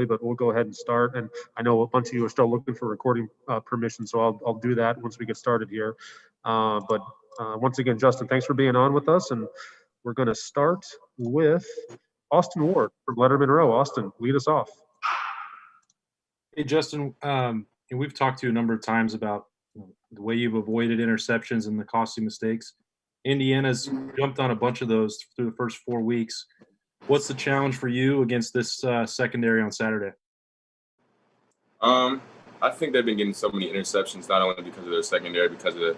but we'll go ahead and start. And I know a bunch of you are still looking for recording permission, so I'll do that once we get started here. But once again, Justin, thanks for being on with us. And we're going to start with Austin Ward from Lettermen Row. Austin, lead us off. Hey, Justin, we've talked to you a number of times about the way you've avoided interceptions and the costly mistakes. Indiana's jumped on a bunch of those through the first 4 weeks. What's the challenge for you against this secondary on Saturday? I think they've been getting so many interceptions, not only because of their secondary, because of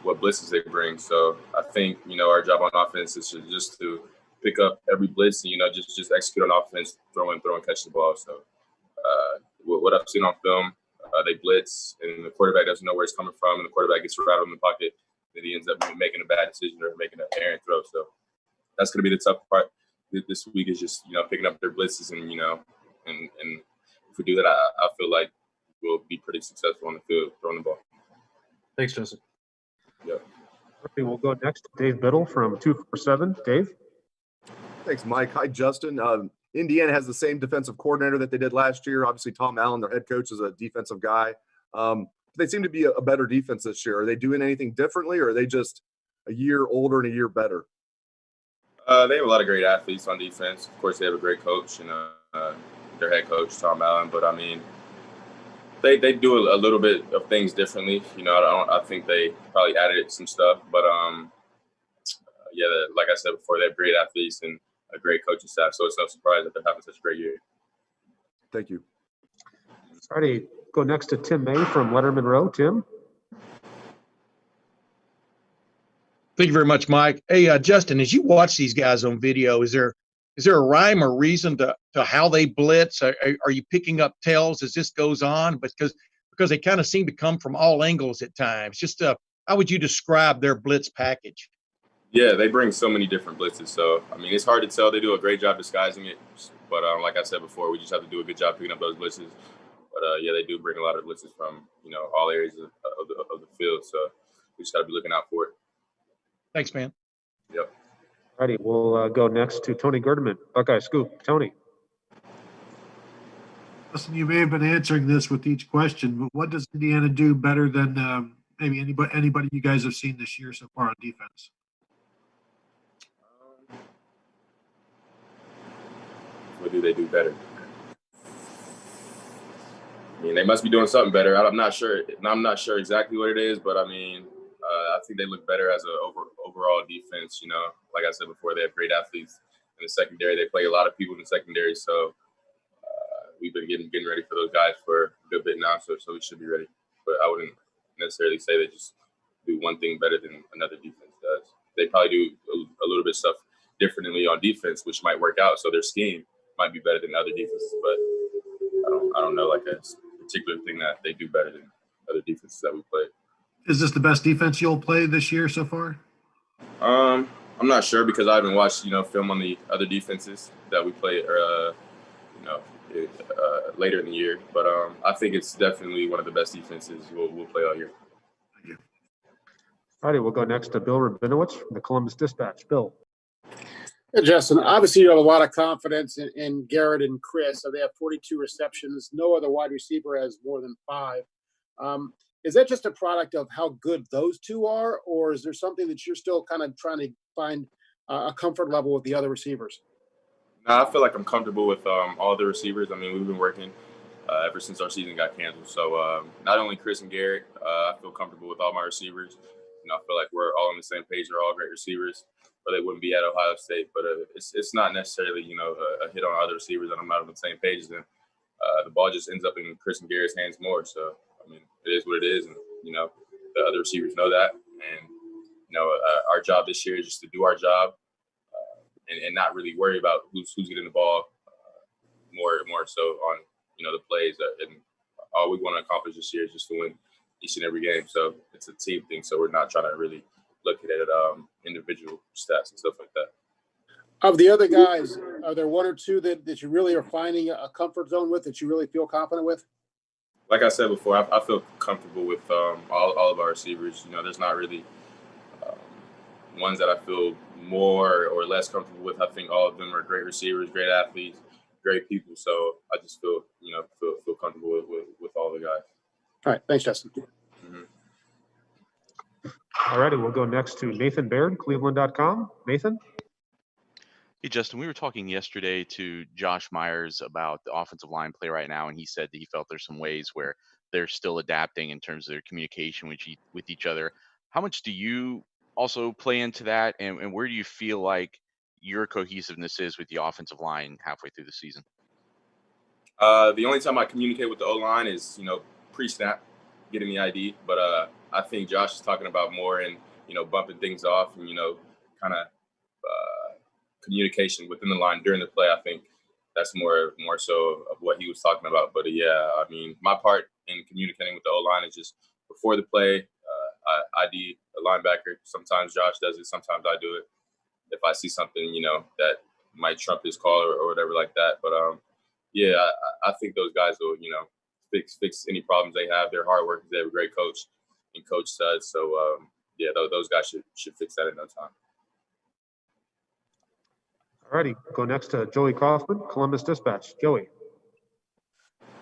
what blitzes they bring. So I think, our job on offense is just to pick up every blitz and, just execute on offense, throw and catch the ball. So what I've seen on film, they blitz and the quarterback doesn't know where it's coming from, and the quarterback gets rattled in the pocket, and he ends up making a bad decision or making an errant throw. So that's going to be the tough part this week, is just, picking up their blitzes and, and if we do that, I feel like we'll be pretty successful on the field throwing the ball. Thanks, Justin. Yeah. Okay, we'll go next to Dave Biddle from 247. Dave? Thanks, Mike. Hi, Justin. Indiana has the same defensive coordinator that they did last year. Obviously, Tom Allen, their head coach, is a defensive guy. They seem to be a better defense this year. Are they doing anything differently, or are they just a year older and a year better? They have a lot of great athletes on defense. Of course, they have a great coach and their head coach, Tom Allen. But, I mean, they do a little bit of things differently. I think they probably added some stuff. But, like I said before, they have great athletes and a great coaching staff. So it's no surprise that they're having such a great year. Thank you. All righty, go next to Tim May from Lettermen Row. Tim? Thank you very much, Mike. Hey, Justin, as you watch these guys on video, is there a rhyme or reason to how they blitz? Are you picking up tells as this goes on? Because they kind of seem to come from all angles at times. Just how would you describe their blitz package? Yeah, they bring so many different blitzes. So, I mean, it's hard to tell. They do a great job disguising it. But like I said before, we just have to do a good job picking up those blitzes. But, they do bring a lot of blitzes from, all areas of the field. So we just got to be looking out for it. Thanks, man. Yep. All righty, we'll go next to Tony Gerdeman, Buckeye Scoop. Tony. Listen, you may have been answering this with each question, but what does Indiana do better than maybe anybody you guys have seen this year so far on defense? What do they do better? I mean, they must be doing something better. I'm not sure. I'm not sure exactly what it is, but I mean, I think they look better as an overall defense. Like I said before, they have great athletes in the secondary. They play a lot of people in the secondary, so we've been getting ready for those guys for a good bit now. So we should be ready. But I wouldn't necessarily say they just do one thing better than another defense does. They probably do a little bit of stuff differently on defense, which might work out. So their scheme might be better than other defenses, but I don't know like a particular thing that they do better than other defenses that we play. Is this the best defense you'll play this year so far? I'm not sure because I haven't watched film on the other defenses that we play later in the year, but I think it's definitely one of the best defenses we'll play all year. Thank you. All righty, we'll go next to Bill Rabinowitz from the Columbus Dispatch. Bill. Hey, Justin, obviously you have a lot of confidence in Garrett and Chris. So they have 42 receptions. No other wide receiver has more than 5. Is that just a product of how good those two are, or is there something that you're still kind of trying to find a comfort level with the other receivers? No, I feel like I'm comfortable with all the receivers. I mean, we've been working ever since our season got canceled. So not only Chris and Garrett, I feel comfortable with all my receivers. I feel like we're all on the same page. They're all great receivers, or they wouldn't be at Ohio State. But it's not necessarily, a hit on other receivers that I'm not on the same page as them. The ball just ends up in Chris and Garrett's hands more. So, I mean, it is what it is. And, the other receivers know that. And, our job this year is just to do our job and not really worry about who's getting the ball more so on, the plays. And all we want to accomplish this year is just to win each and every game. So it's a team thing. So we're not trying to really look at it individual stats and stuff like that. Of the other guys, are there one or two that you really are finding a comfort zone with, that you really feel confident with? Like I said before, I feel comfortable with all of our receivers. There's not really ones that I feel more or less comfortable with. I think all of them are great receivers, great athletes. great people. So I just feel comfortable with all the guys. All right. Thanks, Justin. Mhm. All righty, we'll go next to Nathan Baird, Cleveland.com. Nathan? Hey, Justin, we were talking yesterday to Josh Myers about the offensive line play right now, and he said that he felt there's some ways where they're still adapting in terms of their communication with each other. How much do you also play into that, and where do you feel like your cohesiveness is with the offensive line halfway through the season? The only time I communicate with the O-line is, pre-snap, getting the ID. But I think Josh is talking about more and, bumping things off and, kind of communication within the line during the play. I think that's more so of what he was talking about. But yeah, I mean, my part in communicating with the O-line is just before the play, I ID a linebacker. Sometimes Josh does it. Sometimes I do it. If I see something, that might trump his call or whatever like that. But yeah, I think those guys will, fix any problems they have. They're hard workers. They have a great coach and Coach Suds. So yeah, those guys should fix that in no time. All righty, go next to Joey Kaufman, Columbus Dispatch. Joey.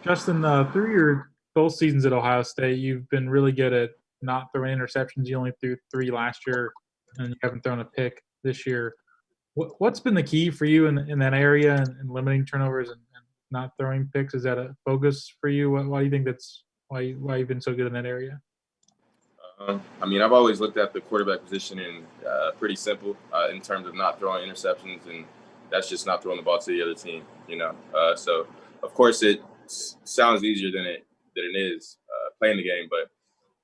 Justin, through your both seasons at Ohio State, you've been really good at not throwing interceptions. You only threw 3 last year, and you haven't thrown a pick this year. What's been the key for you in that area and limiting turnovers and not throwing picks? Is that a focus for you? Why do you think that's why you've been so good in that area? I mean, I've always looked at the quarterback position in pretty simple in terms of not throwing interceptions, and that's just not throwing the ball to the other team. So of course it sounds easier than it is playing the game, but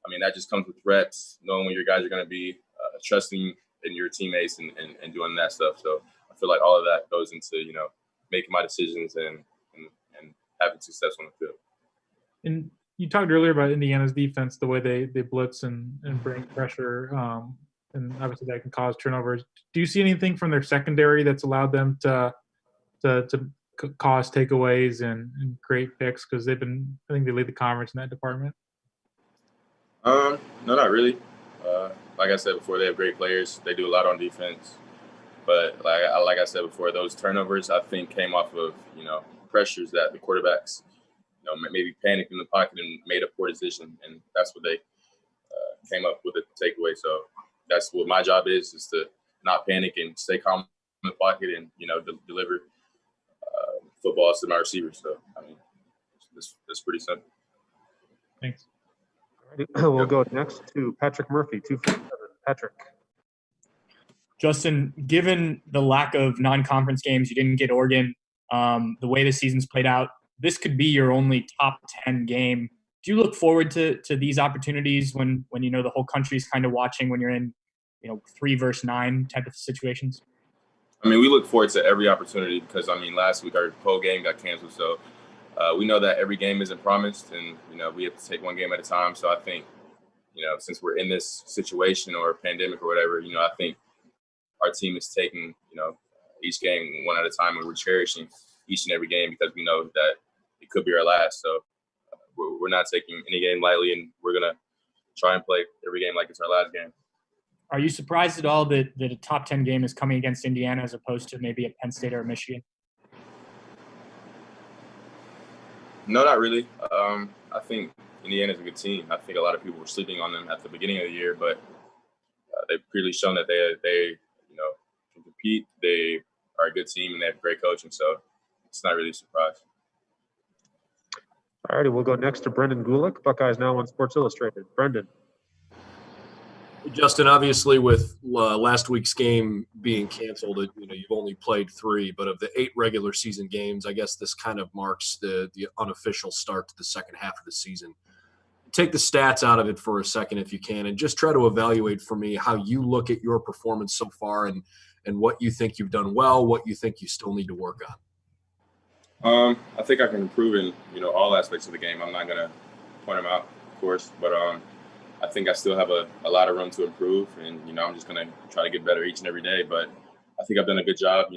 I mean that just comes with reps, knowing when your guys are going to be, trusting in your teammates and doing that stuff. So I feel like all of that goes into making my decisions and having success on the field. And you talked earlier about Indiana's defense, the way they blitz and bring pressure, and obviously that can cause turnovers. Do you see anything from their secondary that's allowed them to cause takeaways and create picks? Because I think they lead the conference in that department. No, not really. Like I said before, they have great players. They do a lot on defense. But like I said before, those turnovers I think came off of pressures that the quarterbacks maybe panicked in the pocket and made a poor decision, and that's what they came up with a takeaway. So that's what my job is to not panic and stay calm in the pocket and deliver footballs to my receivers. So I mean, it's pretty simple. Thanks. We'll go next to Patrick Murphy, 247. Patrick. Justin, given the lack of non-conference games, you didn't get Oregon, the way the season's played out, this could be your only top 10 game. Do you look forward to these opportunities when the whole country's kind of watching, when you're in 3 versus 9 type of situations? I mean, we look forward to every opportunity because, I mean, last week our whole game got canceled. So we know that every game isn't promised and, we have to take one game at a time. So I think, since we're in this situation or pandemic or whatever, I think our team is taking, each game one at a time, and we're cherishing each and every game because we know that it could be our last. So we're not taking any game lightly, and we're going to try and play every game like it's our last game. Are you surprised at all that a top 10 game is coming against Indiana as opposed to maybe at Penn State or Michigan? No, not really. I think Indiana's a good team. I think a lot of people were sleeping on them at the beginning of the year, but they've clearly shown that they can compete. They are a good team, and they have great coaching, so it's not really a surprise. All righty, we'll go next to Brendan Gulick, Buckeyes Now on Sports Illustrated. Brendan. Justin, obviously with last week's game being canceled, you've only played 3, but of the 8 regular season games, I guess this kind of marks the unofficial start to the second half of the season. Take the stats out of it for a second if you can, and just try to evaluate for me how you look at your performance so far and what you think you've done well, what you think you still need to work on. I think I can improve in, all aspects of the game. I'm not going to point them out, of course, but I think I still have a lot of room to improve, and, I'm just going to try to get better each and every day. But I think I've done a good job,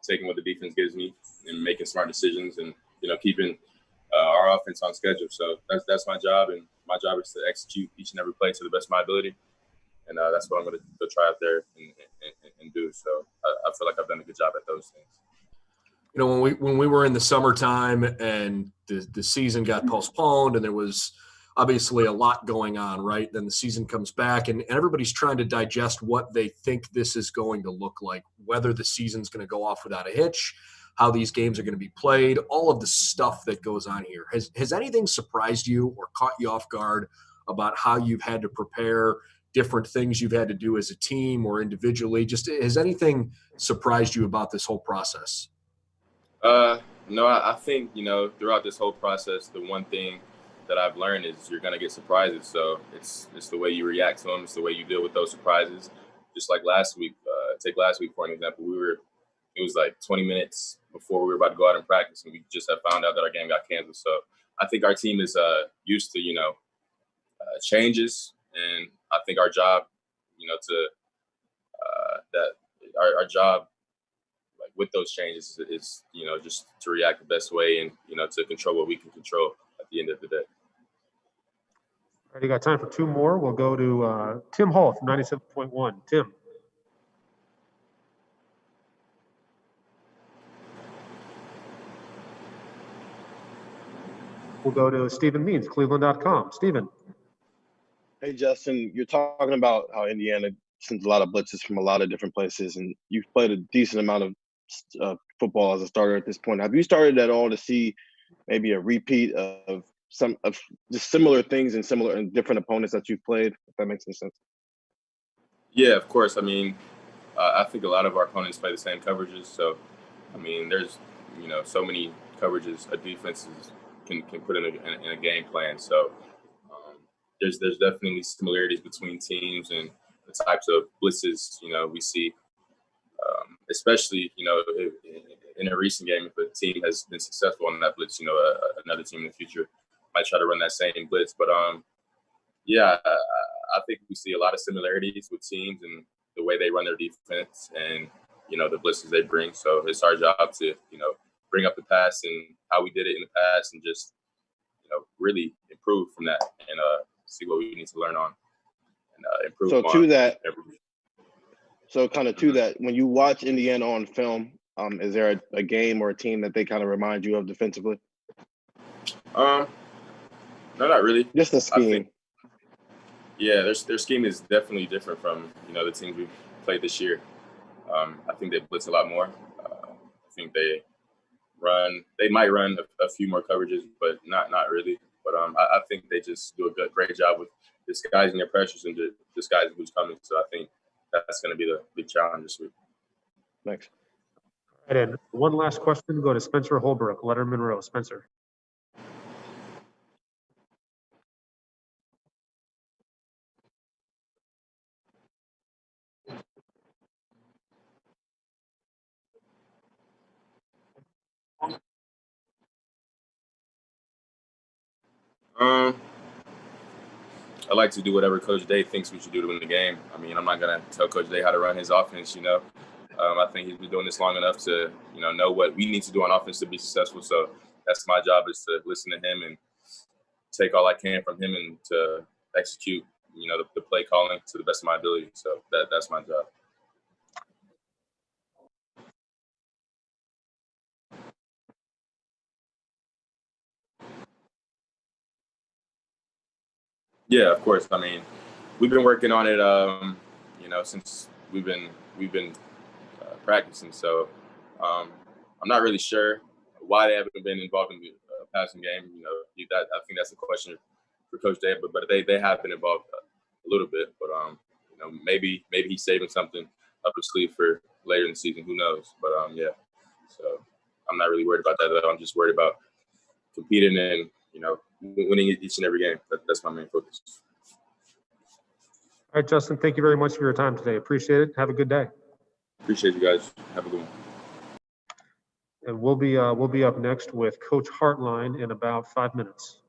taking what the defense gives me and making smart decisions and, keeping our offense on schedule. So that's my job, and my job is to execute each and every play to the best of my ability. And that's what I'm going to go try out there and do. So I feel like I've done a good job at those things. you know, when we were in the summertime and the season got postponed and there was obviously a lot going on, right? Then the season comes back and everybody's trying to digest what they think this is going to look like, whether the season's going to go off without a hitch, how these games are going to be played, all of the stuff that goes on here. Has anything surprised you or caught you off guard about how you've had to prepare, different things you've had to do as a team or individually? Just has anything surprised you about this whole process? No, I think, you know, throughout this whole process, the one thing that I've learned is you're going to get surprises. So it's the way you react to them. It's the way you deal with those surprises. Just like last week, take last week for an example. It was like 20 minutes before we were about to go out and practice, and we just had found out that our game got canceled. So I think our team is used to, you know, changes, and I think our job, you know, our job, like with those changes, is, you know, just to react the best way and, you know, to control what we can control at the end of the day. All right, you got time for two more. We'll go to Tim Hall from 97.1. Tim. We'll go to Stephen Means, Cleveland.com. Stephen. Hey, Justin, you're talking about how Indiana sends a lot of blitzes from a lot of different places, and you've played a decent amount of football as a starter at this point. Have you started at all to see maybe a repeat of some of just similar things and similar and different opponents that you've played, if that makes any sense? Yeah, of course. I mean, I think a lot of our opponents play the same coverages. So, I mean, there's, you know, so many coverages a defense can put in a game plan. So there's definitely similarities between teams and the types of blitzes, you know, we see, especially, you know, in a recent game, if a team has been successful on that blitz, you know, another team in the future might try to run that same blitz. But yeah, I think we see a lot of similarities with teams and the way they run their defense and, you know, the blitzes they bring. So it's our job to, you know, bring up the pass and how we did it in the past and just, you know, really improve from that and see what we need to learn on and improve so on. To that, when you watch Indiana on film, is there a game or a team that they kind of remind you of defensively? No, not really. Just the scheme. Yeah, their scheme is definitely different from, you know, the teams we've played this year. I think they blitz a lot more. I think they might run a few more coverages, but not really. But I think they just do a great job with disguising their pressures and disguising who's coming. So I think that's going to be the big challenge this week. Thanks. All right, and one last question. Go to Spencer Holbrook, Lettermen Row. Spencer. I like to do whatever Coach Day thinks we should do to win the game. I mean, I'm not going to tell Coach Day how to run his offense, you know. I think he's been doing this long enough to, you know what we need to do on offense to be successful. So that's my job, is to listen to him and take all I can from him and to execute, you know, the play calling to the best of my ability. So that's my job. Yeah, of course. I mean, we've been working on it, you know, since we've been practicing. So I'm not really sure why they haven't been involved in the passing game. You know, I think that's a question for Coach Day. But they have been involved a little bit. But you know, maybe he's saving something up his sleeve for later in the season. Who knows? But yeah. So I'm not really worried about that though. I'm just worried about competing and, you know, winning each and every game. That's my main focus. All right, Justin, thank you very much for your time today. Appreciate it. Have a good day. Appreciate you guys. Have a good one. And we'll be up next with Coach Hartline in about 5 minutes.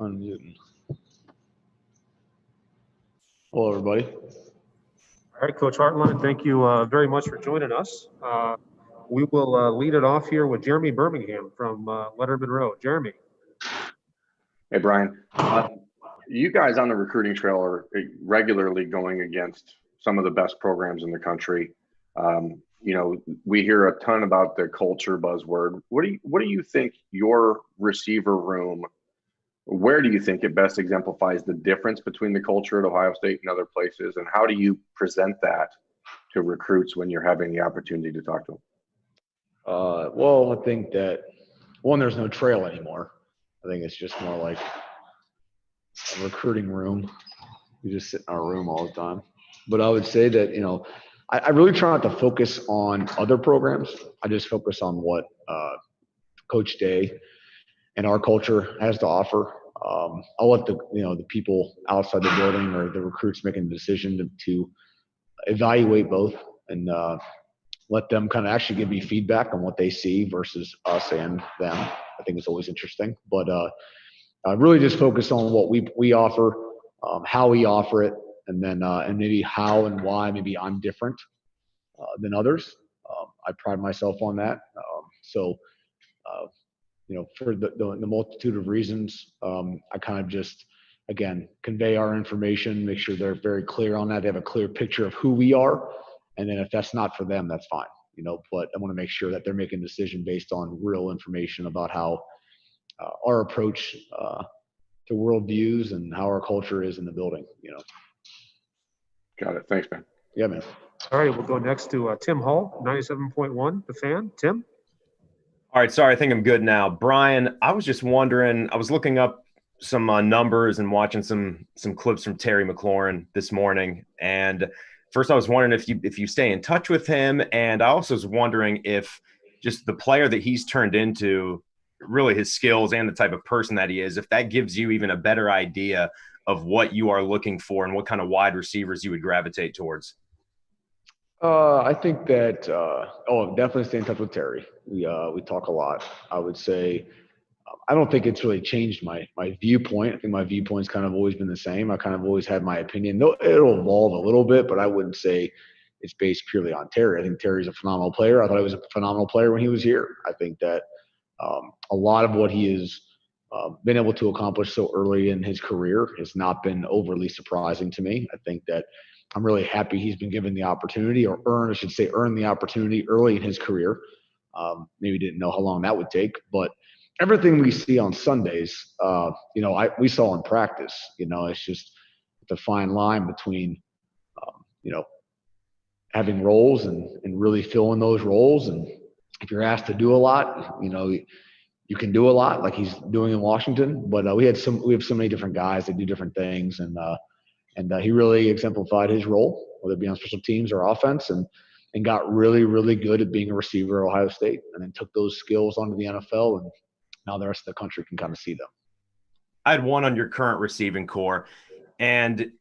Unmuting. Hello, everybody. All right, Coach Hartline, thank you very much for joining us. We will lead it off here with Jeremy Birmingham from Lettermen Row. Jeremy. Hey, Brian. You guys on the recruiting trail are regularly going against some of the best programs in the country. You know, we hear a ton about the culture buzzword. What do you think your receiver room, where do you think it best exemplifies the difference between the culture at Ohio State and other places? And how do you present that to recruits when you're having the opportunity to talk to them? Well, I think that, one, there's no trail anymore. I think it's just more like a recruiting room. We just sit in our room all the time. But I would say that, you know, I really try not to focus on other programs. I just focus on what Coach Day and our culture has to offer. I'll let the people outside the building or the recruits making the decision to evaluate both and let them kind of actually give me feedback on what they see versus us and them. I think it's always interesting. But I really just focus on what we offer, how we offer it, and then and maybe how and why maybe I'm different than others. I pride myself on that. You know, for the multitude of reasons, I kind of just, again, convey our information, make sure they're very clear on that. They have a clear picture of who we are. And then if that's not for them, that's fine. You know, but I want to make sure that they're making a decision based on real information about how our approach to worldviews and how our culture is in the building, you know. Got it. Thanks, man. Yeah, man. All right, we'll go next to Tim Hall, 97.1, The Fan. Tim? All right, sorry, I think I'm good now. Brian, I was just wondering, I was looking up some numbers and watching some clips from Terry McLaurin this morning. And first I was wondering if you stay in touch with him. And I also was wondering if just the player that he's turned into, really his skills and the type of person that he is, if that gives you even a better idea of what you are looking for and what kind of wide receivers you would gravitate towards. I think that definitely stay in touch with Terry. We talk a lot. I would say I don't think it's really changed my viewpoint. I think my viewpoint's kind of always been the same. I kind of always had my opinion. It'll evolve a little bit, but I wouldn't say it's based purely on Terry. I think Terry's a phenomenal player. I thought he was a phenomenal player when he was here. I think that a lot of what he has been able to accomplish so early in his career has not been overly surprising to me. I think that I'm really happy he's been given the opportunity, or earned the opportunity early in his career. Maybe didn't know how long that would take, but everything we see on Sundays, we saw in practice. You know, it's just the fine line between, having roles and really filling those roles. And if you're asked to do a lot, you can do a lot, like he's doing in Washington. But we have so many different guys that do different things, and he really exemplified his role, whether it be on special teams or offense, and got really, really good at being a receiver at Ohio State, and then took those skills onto the NFL, and now the rest of the country can kind of see them. I had one on your current receiving core, and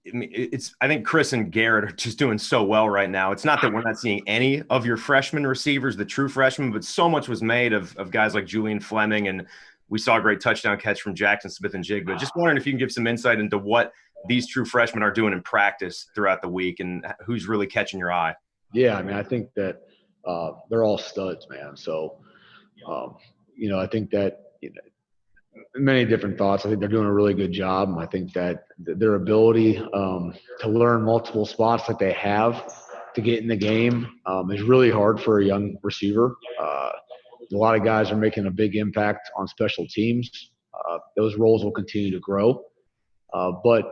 I think Chris and Garrett are just doing so well right now. It's not that we're not seeing any of your freshman receivers, the true freshmen, but so much was made of guys like Julian Fleming, and we saw a great touchdown catch from Jackson Smith and Jigba. Just wondering if you can give some insight into what these true freshmen are doing in practice throughout the week and who's really catching your eye. Yeah, I mean, I think that they're all studs, man. So, I think that many different thoughts. I think they're doing a really good job. I think that their ability to learn multiple spots that they have to get in the game is really hard for a young receiver. A lot of guys are making a big impact on special teams. Those roles will continue to grow. But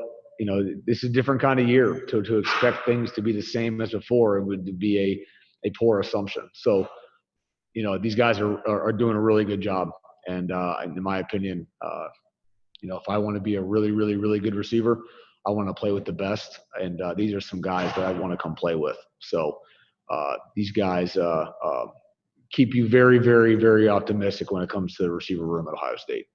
this is a different kind of year. To expect things to be the same as before, it would be a poor assumption. So, these guys are doing a really good job. And in my opinion, if I want to be a really, really, really good receiver, I want to play with the best. And these are some guys that I want to come play with. So these guys keep you very, very, very optimistic when it comes to the receiver room at Ohio State.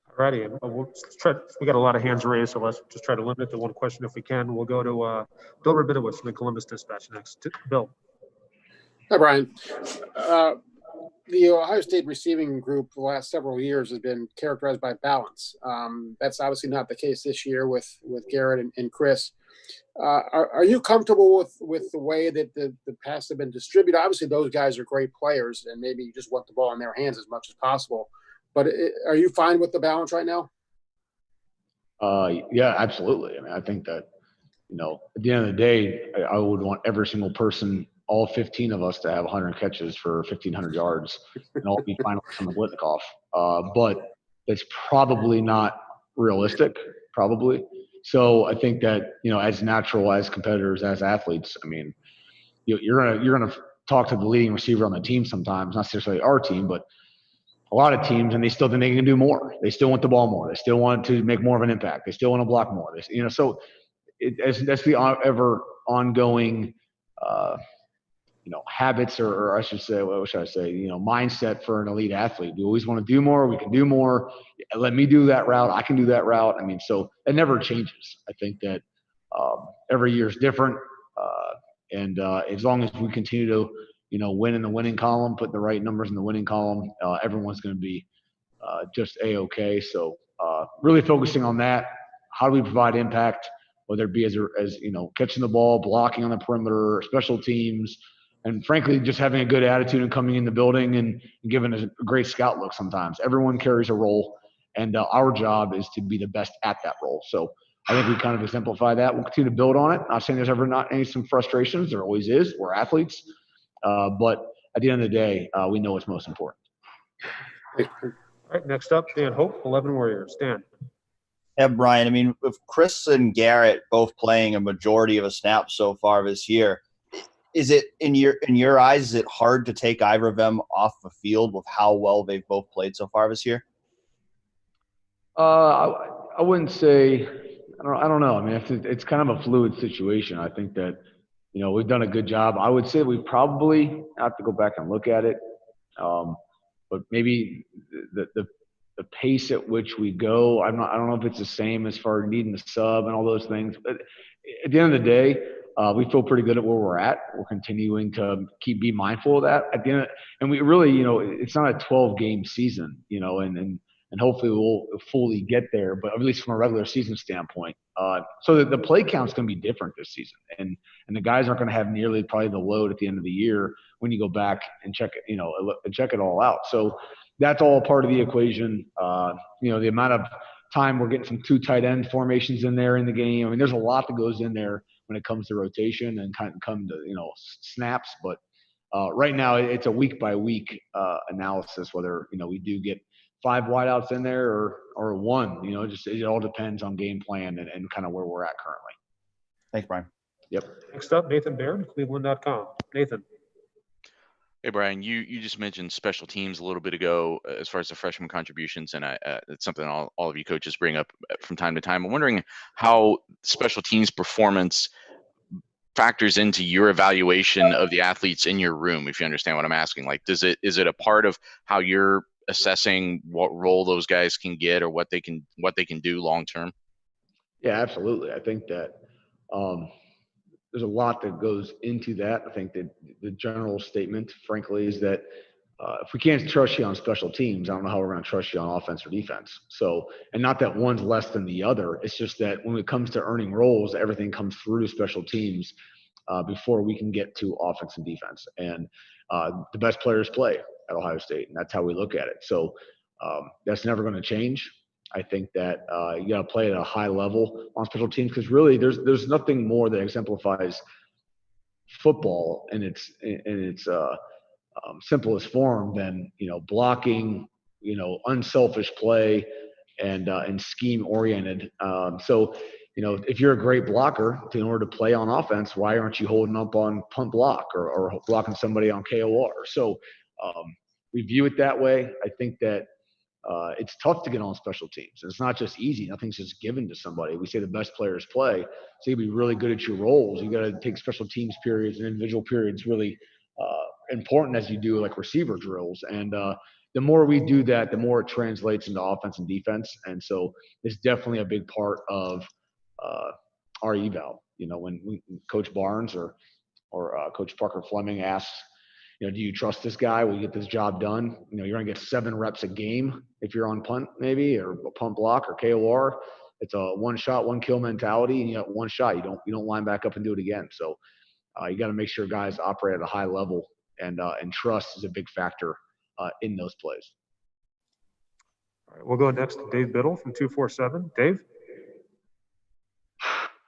All righty. We got a lot of hands raised, so let's just try to limit it to one question if we can. We'll go to Bill Rabinowitz from the Columbus Dispatch next. Bill. Hi, Brian. The Ohio State receiving group the last several years has been characterized by balance. That's obviously not the case this year with Garrett and Chris. Are you comfortable with the way that the passes have been distributed? Obviously, those guys are great players, and maybe you just want the ball in their hands as much as possible. But are you fine with the balance right now? Yeah, absolutely. I mean, I think that, at the end of the day, I would want every single person, all 15 of us, to have 100 catches for 1,500 yards and all be finalists on the Blitnikoff. But it's probably not realistic, probably. So I think that, as natural as competitors, as athletes, I mean, you're gonna talk to the leading receiver on the team sometimes, not necessarily our team, but a lot of teams, and they still think they can do more. They still want the ball more. They still want to make more of an impact. They still want to block more. So that's the ever ongoing, habits, or I should say, what should I say, mindset for an elite athlete. We always want to do more. We can do more. Let me do that route. I can do that route. I mean, so it never changes. I think that every year is different. And as long as we continue to, win in the winning column, put the right numbers in the winning column, everyone's going to be just A-okay. So really focusing on that. How do we provide impact, whether it be as catching the ball, blocking on the perimeter, special teams, and frankly, just having a good attitude and coming in the building and giving a great scout look sometimes. Everyone carries a role, and our job is to be the best at that role. So I think we kind of exemplify that. We'll continue to build on it. Not saying there's ever not some frustrations. There always is. We're athletes. But at the end of the day, we know what's most important. All right, next up, Dan Hope, 11 Warriors. Dan. Yeah, Brian, I mean, with Chris and Garrett both playing a majority of a snap so far this year, is it in your eyes, is it hard to take either of them off the field with how well they've both played so far this year? I wouldn't say – I don't know. I mean, it's kind of a fluid situation. I think that, we've done a good job. I would say we probably have to go back and look at it. But maybe the pace at which we go, I don't know if it's the same as far as needing the sub and all those things. But at the end of the day, we feel pretty good at where we're at. We're continuing to be mindful of that at the end. And we really, it's not a 12-game season, and hopefully we'll fully get there, but at least from a regular season standpoint. So that the play count's going to be different this season. And the guys aren't going to have nearly probably the load at the end of the year when you go back and check it all out. So that's all part of the equation. The amount of time we're getting some 2 tight end formations in there in the game. I mean, there's a lot that goes in there when it comes to rotation and kind of come to, snaps. But right now it's a week by week analysis, whether, we do get 5 wideouts in there or 1, it all depends on game plan and kind of where we're at currently. Thanks, Brian. Yep. Next up, Nathan Baird, Cleveland.com. Nathan. Hey, Brian, you just mentioned special teams a little bit ago as far as the freshman contributions, and it's something all of you coaches bring up from time to time. I'm wondering how special teams performance factors into your evaluation of the athletes in your room, if you understand what I'm asking. Like, is it a part of how you're assessing what role those guys can get or what they can do long term? Yeah, absolutely. I think that there's a lot that goes into that. I think that the general statement, frankly, is that if we can't trust you on special teams, I don't know how we're going to trust you on offense or defense. So, and not that one's less than the other. It's just that when it comes to earning roles, everything comes through special teams before we can get to offense and defense. And the best players play at Ohio State, and that's how we look at it. So that's never going to change. I think that you got to play at a high level on special teams because really there's nothing more that exemplifies football in its simplest form than blocking, unselfish play and scheme oriented. So if you're a great blocker, in order to play on offense, why aren't you holding up on punt block or blocking somebody on KOR? So we view it that way. I think that it's tough to get on special teams. It's not just easy. Nothing's just given to somebody. We say the best players play. So you be really good at your roles. You got to take special teams periods and individual periods really important as you do like receiver drills. And the more we do that, the more it translates into offense and defense. And so it's definitely a big part of our eval. When Coach Barnes or Coach Parker Fleming asks, do you trust this guy? Will you get this job done? You're going to get 7 reps a game if you're on punt maybe, or punt block or KOR. It's a one shot, one kill mentality, and you got one shot. You don't line back up and do it again. So you got to make sure guys operate at a high level, and trust is a big factor in those plays. All right, we'll go next to Dave Biddle from 247. Dave?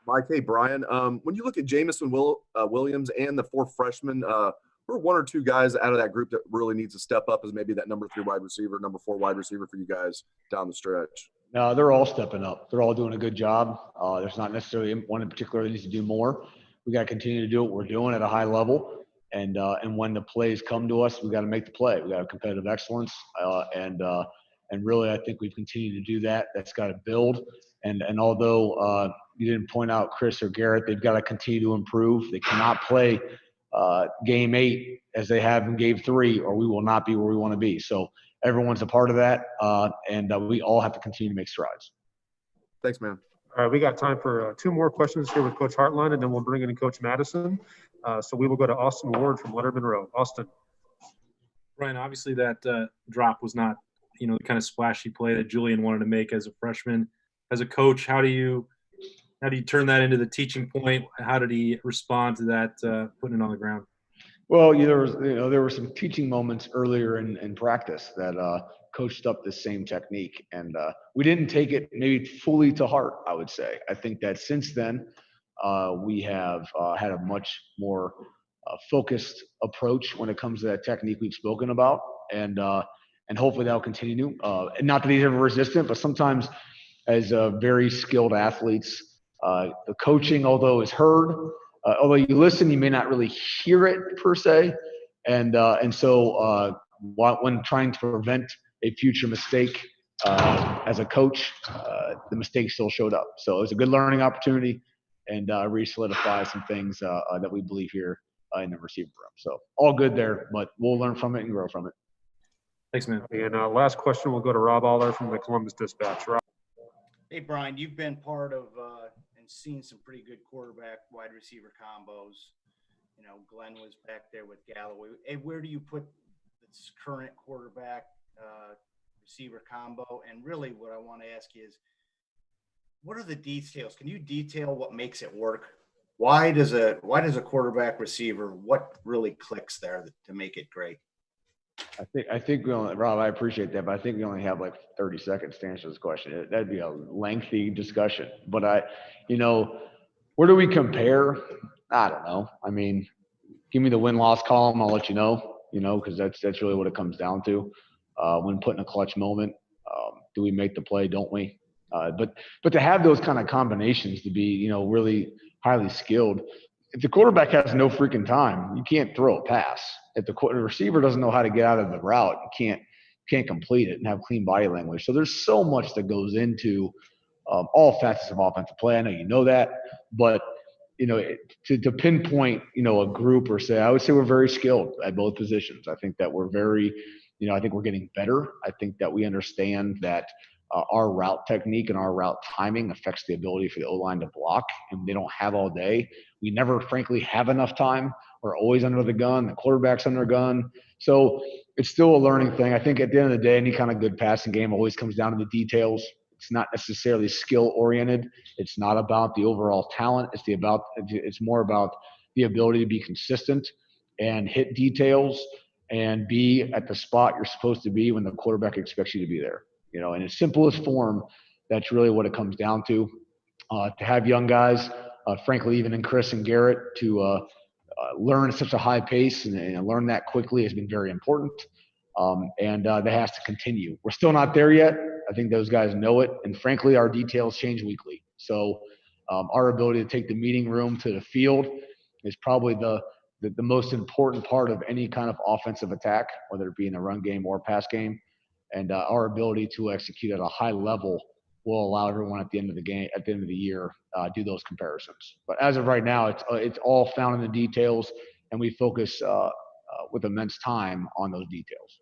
Mike, hey, Brian. When you look at Jamison Williams and the 4 freshmen, who are 1 or 2 guys out of that group that really needs to step up as maybe that number 3 wide receiver, number 4 wide receiver for you guys down the stretch? No, they're all stepping up. They're all doing a good job. There's not necessarily one in particular that needs to do more. We got to continue to do what we're doing at a high level. And when the plays come to us, we got to make the play. We got to competitive excellence. And really, I think we've continued to do that. That's got to build. And although you didn't point out Chris or Garrett, they've got to continue to improve. They cannot play game 8 as they have in game 3, or we will not be where we want to be. So everyone's a part of that, and we all have to continue to make strides. Thanks, man. All right, we got time for 2 more questions here with Coach Hartline, and then we'll bring in Coach Mattison. So we will go to Austin Ward from Lettermen Row. Austin. Brian, obviously that drop was not, the kind of splashy play that Julian wanted to make as a freshman. As a coach, how do you turn that into the teaching point? How did he respond to that, putting it on the ground? Well, there were some teaching moments earlier in practice that coached up the same technique, and we didn't take it maybe fully to heart, I would say. I think that since then we have had a much more focused approach when it comes to that technique we've spoken about, and hopefully that'll continue. Not that he's ever resistant, but sometimes as very skilled athletes, the coaching, although is heard, although you listen, you may not really hear it per se. And so when trying to prevent a future mistake as a coach, the mistake still showed up. So it was a good learning opportunity, and re-solidify some things that we believe here in the receiver room. So all good there, but we'll learn from it and grow from it. Thanks, man. And last question, we'll go to Rob Aller from the Columbus Dispatch. Rob. Hey, Brian, you've been part of and seen some pretty good quarterback wide receiver combos. Glenn was back there with Galloway. Hey, where do you put this current quarterback receiver combo? And really what I want to ask you is, what are the details? Can you detail what makes it work? Why does a quarterback receiver, what really clicks there to make it great? I think we only, Rob, I appreciate that, but I think we only have like 30 seconds to answer this question. That'd be a lengthy discussion. But where do we compare? I don't know. I mean, give me the win-loss column, I'll let you know, because that's really what it comes down to. When put in a clutch moment, do we make the play? Don't we? But to have those kind of combinations, to be really highly skilled. If the quarterback has no freaking time, you can't throw a pass. If the receiver doesn't know how to get out of the route, you can't complete it and have clean body language. So there's so much that goes into all facets of offensive play. I know you know that, but to pinpoint a group or say, I would say we're very skilled at both positions. I think that we're very, I think we're getting better. I think that we understand that our route technique and our route timing affects the ability for the O-line to block, and they don't have all day. We never, frankly, have enough time. We're always under the gun. The quarterback's under gun. So it's still a learning thing. I think at the end of the day, any kind of good passing game always comes down to the details. It's not necessarily skill-oriented. It's not about the overall talent. It's more about the ability to be consistent and hit details and be at the spot you're supposed to be when the quarterback expects you to be there. In its simplest form, that's really what it comes down to. To have young guys, frankly, even in Chris and Garrett, to learn at such a high pace and learn that quickly has been very important. And that has to continue. We're still not there yet. I think those guys know it. And frankly, our details change weekly. So our ability to take the meeting room to the field is probably the most important part of any kind of offensive attack, whether it be in the run game or pass game. And our ability to execute at a high level will allow everyone at the end of the year, do those comparisons. But as of right now, it's all found in the details, and we focus with immense time on those details.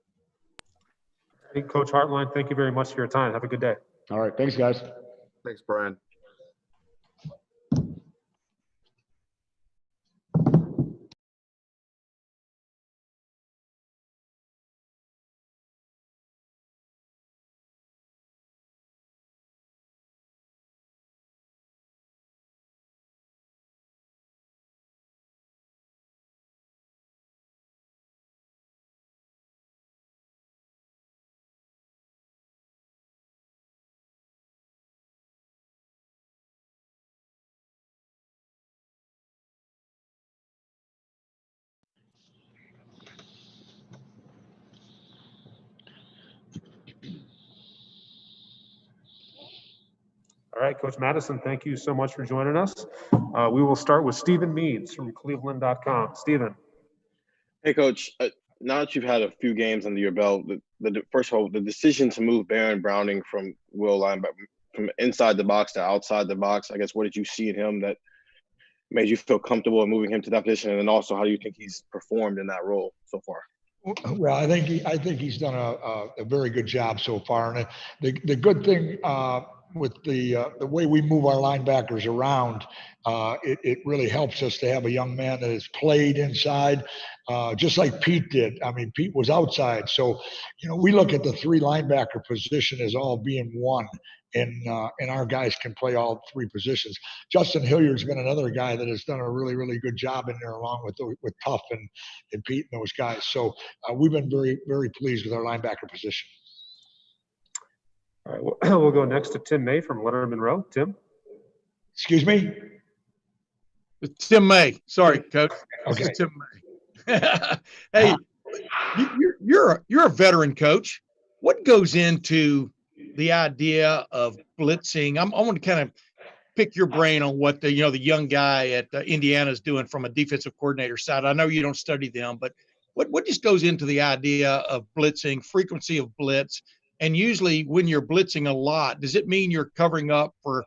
Hey, Coach Hartline, thank you very much for your time. Have a good day. All right. Thanks, guys. Thanks, Brian. All right, Coach Mattison, thank you so much for joining us. We will start with Stephen Meads from Cleveland.com. Stephen. Hey, Coach. Now that you've had a few games under your belt, first of all, the decision to move Baron Browning from will linebacker from inside the box to outside the box, I guess, what did you see in him that made you feel comfortable in moving him to that position? And then also, how do you think he's performed in that role so far? Well, I think he's done a very good job so far. And the good thing with the way we move our linebackers around, it really helps us to have a young man that has played inside, just like Pete did. I mean, Pete was outside, so we look at the three linebacker position as all being one. And our guys can play all three positions. Justin Hilliard's been another guy that has done a really, really good job in there, along with Tuff and Pete and those guys. So we've been very, very pleased with our linebacker position. All right, we'll go next to Tim May from Lettermen Row. Tim. Excuse me? Tim May. Sorry, Coach. Okay. This is Tim May. Hey, you're a veteran coach. What goes into the idea of blitzing? I want to kind of pick your brain on what the young guy at Indiana is doing from a defensive coordinator side. I know you don't study them, but what just goes into the idea of blitzing, frequency of blitz, and usually when you're blitzing a lot, does it mean you're covering up for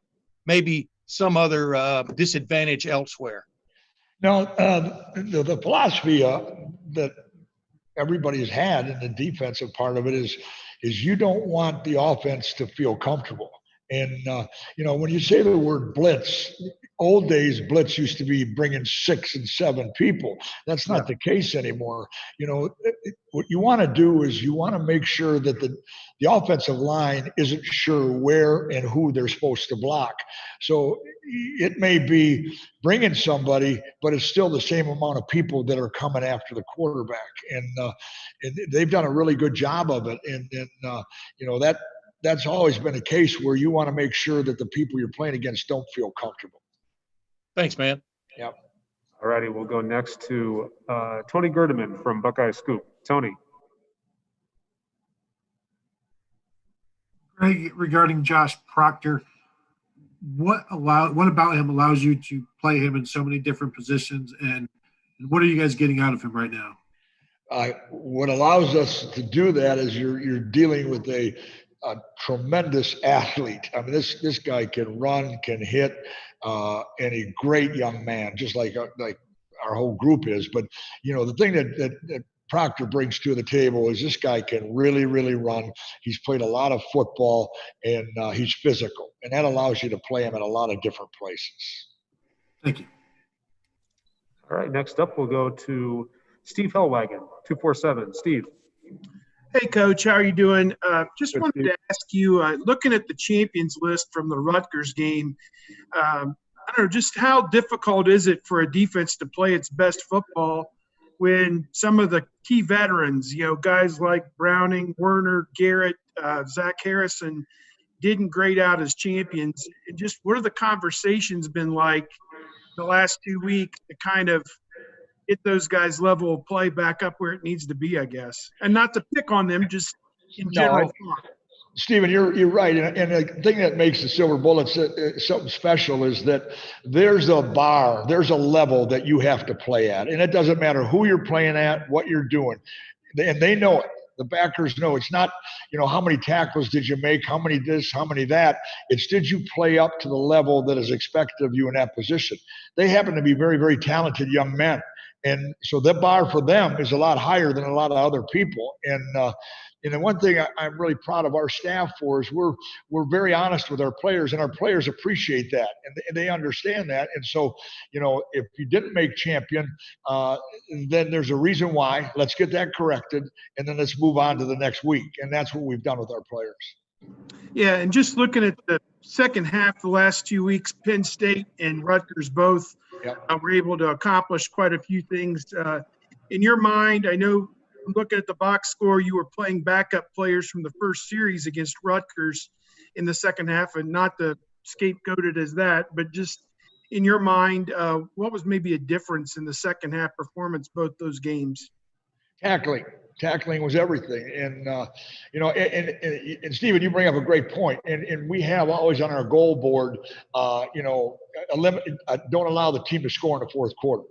maybe some other disadvantage elsewhere? No, the philosophy that everybody's had in the defensive part of it is you don't want the offense to feel comfortable. And, when you say the word blitz, old days blitz used to be bringing 6 and 7 people. That's not the case anymore. What you want to do is you want to make sure that the offensive line isn't sure where and who they're supposed to block. So it may be bringing somebody, but it's still the same amount of people that are coming after the quarterback. And they've done a really good job of it. And that's always been a case where you want to make sure that the people you're playing against don't feel comfortable. Thanks, man. Yep. All righty, we'll go next to Tony Gerdeman from Buckeye Scoop. Tony. Greg, regarding Josh Proctor, what about him allows you to play him in so many different positions, and what are you guys getting out of him right now? What allows us to do that is you're dealing with a tremendous athlete. I mean, this guy can run, can hit, and a great young man, just like our whole group is. But the thing that Proctor brings to the table is this guy can really, really run. He's played a lot of football, and he's physical, and that allows you to play him at a lot of different places. Thank you. All right, next up we'll go to Steve Hellwagon, 247. Steve. Hey, Coach, how are you doing? Just wanted to ask you, looking at the champions list from the Rutgers game, I don't know, just how difficult is it for a defense to play its best football when some of the key veterans, guys like Browning, Werner, Garrett, Zach Harrison, didn't grade out as champions? And just what have the conversations been like the last 2 weeks to kind of get those guys' level of play back up where it needs to be, I guess? And not to pick on them, just in general. Stephen, you're right. And the thing that makes the Silver Bullets something special is that there's a bar, there's a level that you have to play at. And it doesn't matter who you're playing at, what you're doing. And they know it. The backers know. It's not, how many tackles did you make, how many this, how many that. It's did you play up to the level that is expected of you in that position. They happen to be very, very talented young men. And so the bar for them is a lot higher than a lot of other people. And the one thing I'm really proud of our staff for is we're very honest with our players, and our players appreciate that, and they understand that. And so, if you didn't make champion, then there's a reason why. Let's get that corrected, and then let's move on to the next week. And that's what we've done with our players. Yeah, and just looking at the second half, the last 2 weeks, Penn State and Rutgers both were able to accomplish quite a few things. In your mind, I know looking at the box score, you were playing backup players from the first series against Rutgers in the second half, and not to scapegoat it as that, but just in your mind, what was maybe a difference in the second half performance, both those games? Tackling. Tackling was everything. And, and Stephen, you bring up a great point. And we have always on our goal board, don't allow the team to score in the fourth quarter.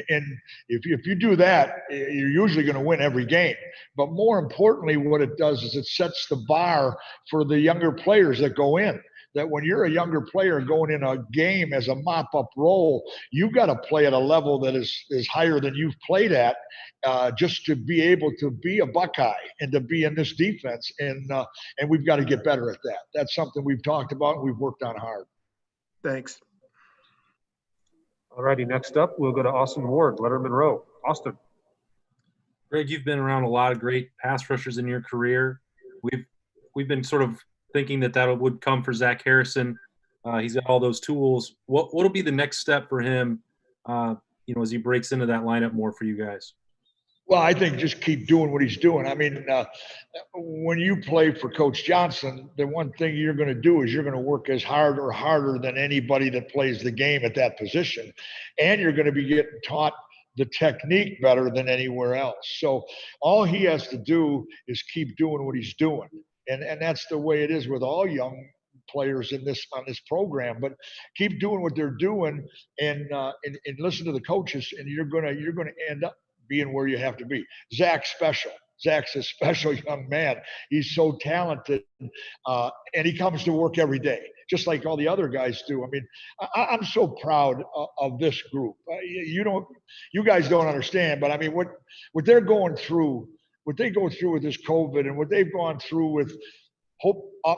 And if you do that, you're usually going to win every game. But more importantly, what it does is it sets the bar for the younger players that go in. That when you're a younger player going in a game as a mop-up role, you've got to play at a level that is higher than you've played at, just to be able to be a Buckeye and to be in this defense. And we've got to get better at that. That's something we've talked about and we've worked on hard. Thanks. All righty, next up, we'll go to Austin Ward, Lettermen Row. Austin. Greg, you've been around a lot of great pass rushers in your career. We've been sort of thinking that would come for Zach Harrison. He's got all those tools. What'll be the next step for him, as he breaks into that lineup more for you guys? Well, I think just keep doing what he's doing. I mean, when you play for Coach Johnson, the one thing you're going to do is you're going to work as hard or harder than anybody that plays the game at that position. And you're going to be getting taught the technique better than anywhere else. So all he has to do is keep doing what he's doing. And that's the way it is with all young players on this program. But keep doing what they're doing and listen to the coaches, and you're gonna end up being where you have to be. Zach's special. Zach's a special young man. He's so talented, and he comes to work every day, just like all the other guys do. I mean, I'm so proud of this group. You guys don't understand, but I mean, what they're going through. What they go through with this COVID and what they've gone through with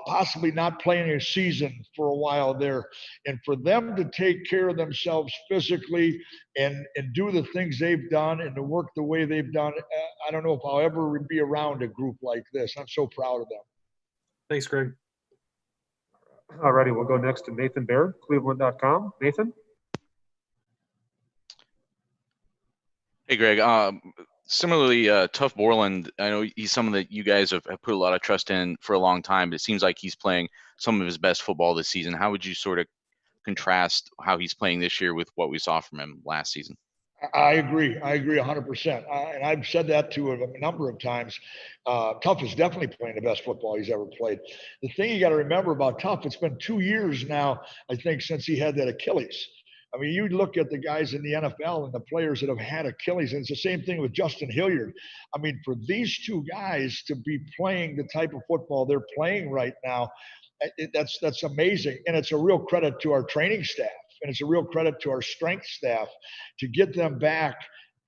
possibly not playing a season for a while there, and for them to take care of themselves physically and do the things they've done and to work the way they've done, I don't know if I'll ever be around a group like this. I'm so proud of them. Thanks, Greg. All righty, we'll go next to Nathan Baird, Cleveland.com. Nathan? Hey, Greg. Similarly, Tuff Borland, I know he's someone that you guys have put a lot of trust in for a long time, but it seems like he's playing some of his best football this season. How would you sort of contrast how he's playing this year with what we saw from him last season? I agree 100%. And I've said that to him a number of times. Tuff is definitely playing the best football he's ever played. The thing you got to remember about Tuff, it's been 2 years now, I think, since he had that Achilles. I mean, you look at the guys in the NFL and the players that have had Achilles, and it's the same thing with Justin Hilliard. I mean, for these two guys to be playing the type of football they're playing right now, that's amazing. And it's a real credit to our training staff, and it's a real credit to our strength staff to get them back.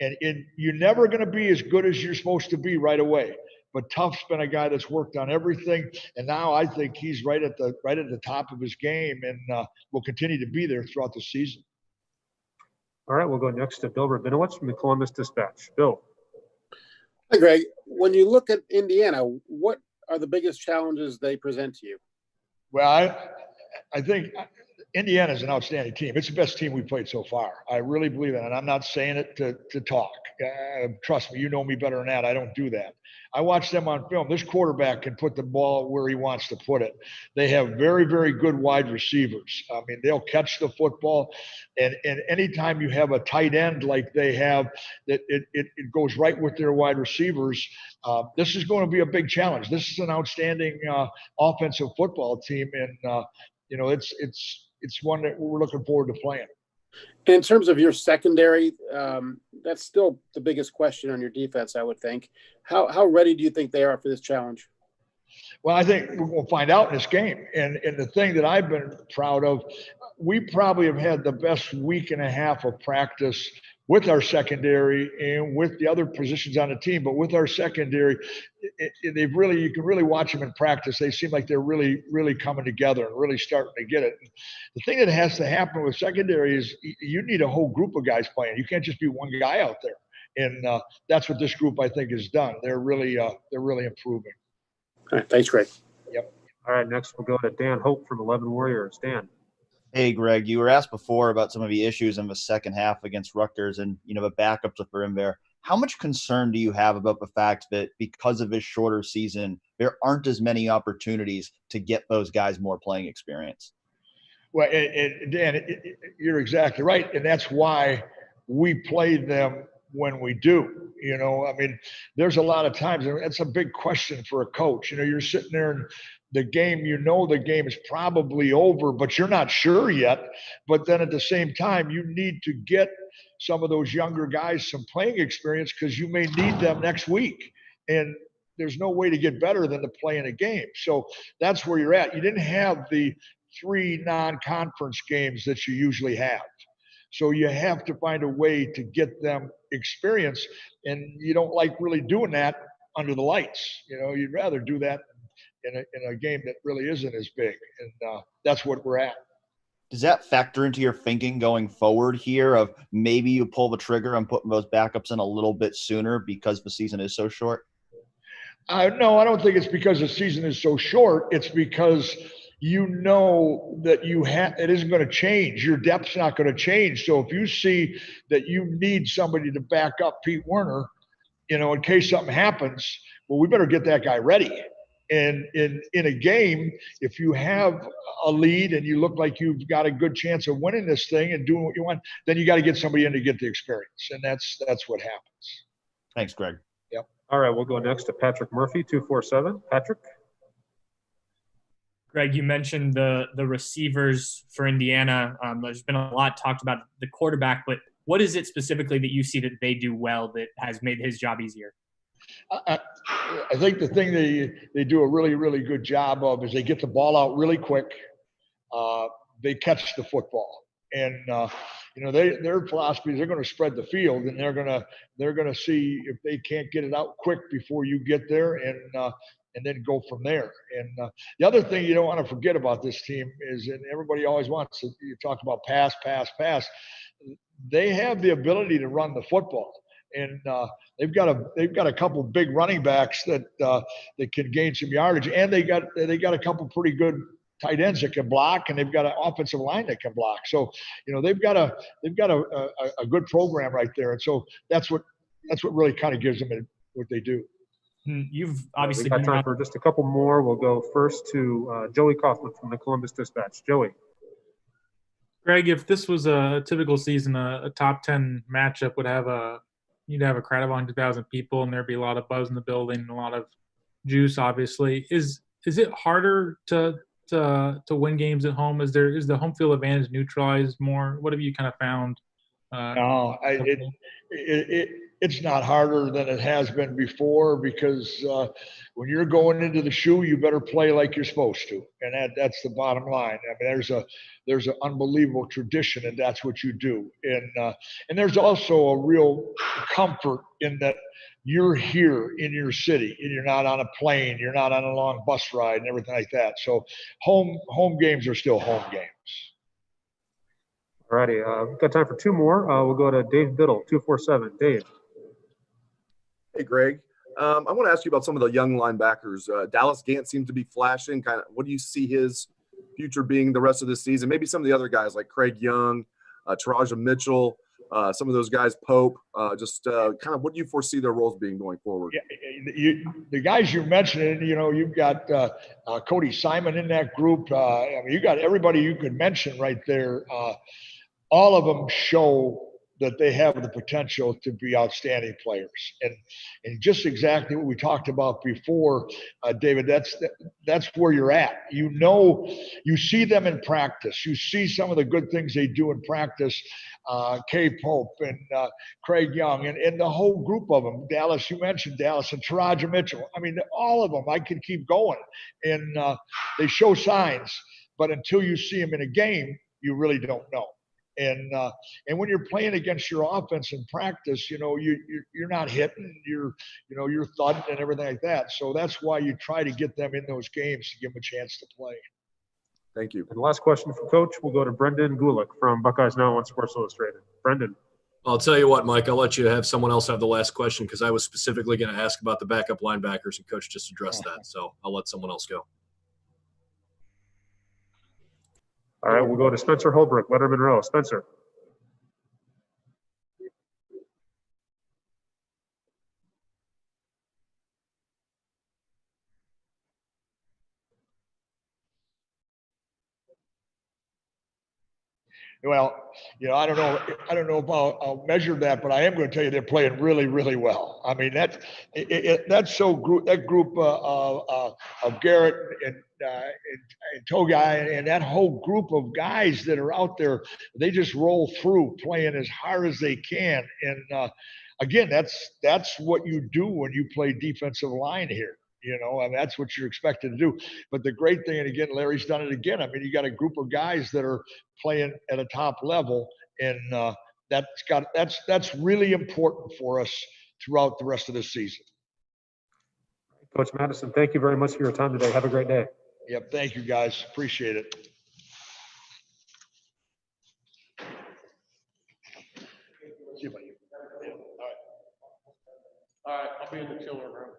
And you're never going to be as good as you're supposed to be right away. But Tuff's been a guy that's worked on everything, and now I think he's right at the top of his game, and will continue to be there throughout the season. All right, we'll go next to Bill Rabinowitz from the Columbus Dispatch. Bill. Hi, Greg. When you look at Indiana, what are the biggest challenges they present to you? Well, I think Indiana is an outstanding team. It's the best team we've played so far. I really believe that, and I'm not saying it to talk. Trust me, you know me better than that. I don't do that. I watch them on film. This quarterback can put the ball where he wants to put it. They have very, very good wide receivers. I mean, they'll catch the football, and anytime you have a tight end like they have, that it goes right with their wide receivers. This is going to be a big challenge. This is an outstanding offensive football team, and it's one that we're looking forward to playing. In terms of your secondary, that's still the biggest question on your defense, I would think. How ready do you think they are for this challenge? Well, I think we'll find out in this game. And the thing that I've been proud of, we probably have had the best week and a half of practice with our secondary and with the other positions on the team. But with our secondary, you can really watch them in practice. They seem like they're really, really coming together and really starting to get it. The thing that has to happen with secondary is you need a whole group of guys playing. You can't just be one guy out there. And that's what this group, I think, has done. They're really improving. All right, thanks, Greg. Yep. All right, next we'll go to Dan Hope from 11 Warriors. Dan. Hey, Greg, you were asked before about some of the issues in the second half against Rutgers and, the backups for him there. How much concern do you have about the fact that because of his shorter season, there aren't as many opportunities to get those guys more playing experience? Well, Dan, you're exactly right. And that's why we played them when we do. I mean, there's a lot of times, and it's a big question for a coach. You're sitting there and the game is probably over, but you're not sure yet. But then at the same time, you need to get some of those younger guys some playing experience because you may need them next week. And there's no way to get better than to play in a game. So that's where you're at. You didn't have the 3 non-conference games that you usually have. So you have to find a way to get them experience, and you don't like really doing that under the lights. You'd rather do that in a game that really isn't as big, and that's what we're at. Does that factor into your thinking going forward here of maybe you pull the trigger on putting those backups in a little bit sooner because the season is so short? No, I don't think it's because the season is so short. It's because that it isn't going to change. Your depth's not going to change. So if you see that you need somebody to back up Pete Werner, in case something happens, well, we better get that guy ready. And in a game, if you have a lead and you look like you've got a good chance of winning this thing and doing what you want, then you got to get somebody in to get the experience. And that's what happens. Thanks, Greg. Yep. All right, we'll go next to Patrick Murphy, 247. Patrick? Greg, you mentioned the receivers for Indiana. There's been a lot talked about the quarterback, but what is it specifically that you see that they do well that has made his job easier? I think the thing they do a really, really good job of is they get the ball out really quick. They catch the football, and their philosophy is they're going to spread the field, and they're going to see if they can't get it out quick before you get there, and then go from there. And the other thing you don't want to forget about this team is, and everybody always wants to talk about pass. They have the ability to run the football, and they've got a couple big running backs that can gain some yardage, and they got a couple pretty good tight ends that can block, and they've got an offensive line that can block. So they've got a good program right there, and so that's what really kind of gives them what they do. You've obviously We've got time for just a couple more. We'll go first to Joey Kaufman from the Columbus Dispatch. Joey. Greg, if this was a typical season, a top 10 matchup you'd have a crowd of 100,000 people, and there'd be a lot of buzz in the building and a lot of juice, obviously. Is it harder to win games at home? Is the home field advantage neutralized more? What have you kind of found? No, it's not harder than it has been before because when you're going into the shoe, you better play like you're supposed to, and that's the bottom line. I mean, there's an unbelievable tradition, and that's what you do. And there's also a real comfort in that you're here in your city, and you're not on a plane, you're not on a long bus ride, and everything like that. So home games are still home games. All righty, we've got time for two more. We'll go to Dave Biddle, 247. Dave. Hey, Greg. I want to ask you about some of the young linebackers. Dallas Gant seems to be flashing. Kind of, what do you see his future being the rest of the season? Maybe some of the other guys like Craig Young, Taraja Mitchell, some of those guys, Pope. Kind of what do you foresee their roles being going forward? Yeah, the guys you mentioned, you've got Cody Simon in that group. I mean, you got everybody you could mention right there. All of them show that they have the potential to be outstanding players, and just exactly what we talked about before, David. That's where you're at. You see them in practice. You see some of the good things they do in practice. Kay Pope and Craig Young and the whole group of them. Dallas, you mentioned Dallas and Taraja Mitchell. I mean, all of them. I can keep going, and they show signs, but until you see them in a game, you really don't know. And when you're playing against your offense in practice, you're not hitting, you're thudding and everything like that. So that's why you try to get them in those games to give them a chance to play. Thank you. And the last question for Coach, we'll go to Brendan Gulick from Buckeyes Now on Sports Illustrated. Brendan. I'll tell you what, Mike, I'll let you have someone else have the last question because I was specifically going to ask about the backup linebackers, and Coach just addressed that. So I'll let someone else go. All right, we'll go to Spencer Holbrook, Lettermen Row. Spencer. Well, I don't know. I don't know if I'll measure that, but I am going to tell you they're playing really, really well. I mean, that's so that group of Garrett and Togai and that whole group of guys that are out there, they just roll through playing as hard as they can. And again, that's what you do when you play defensive line here. And that's what you're expected to do. But the great thing, and again, Larry's done it again. I mean, you got a group of guys that are playing at a top level, and that's really important for us throughout the rest of this season. Coach Mattison, thank you very much for your time today. Have a great day. Yep. Thank you, guys. Appreciate it. See you, buddy. Yeah. All right. I'll be in the chiller room.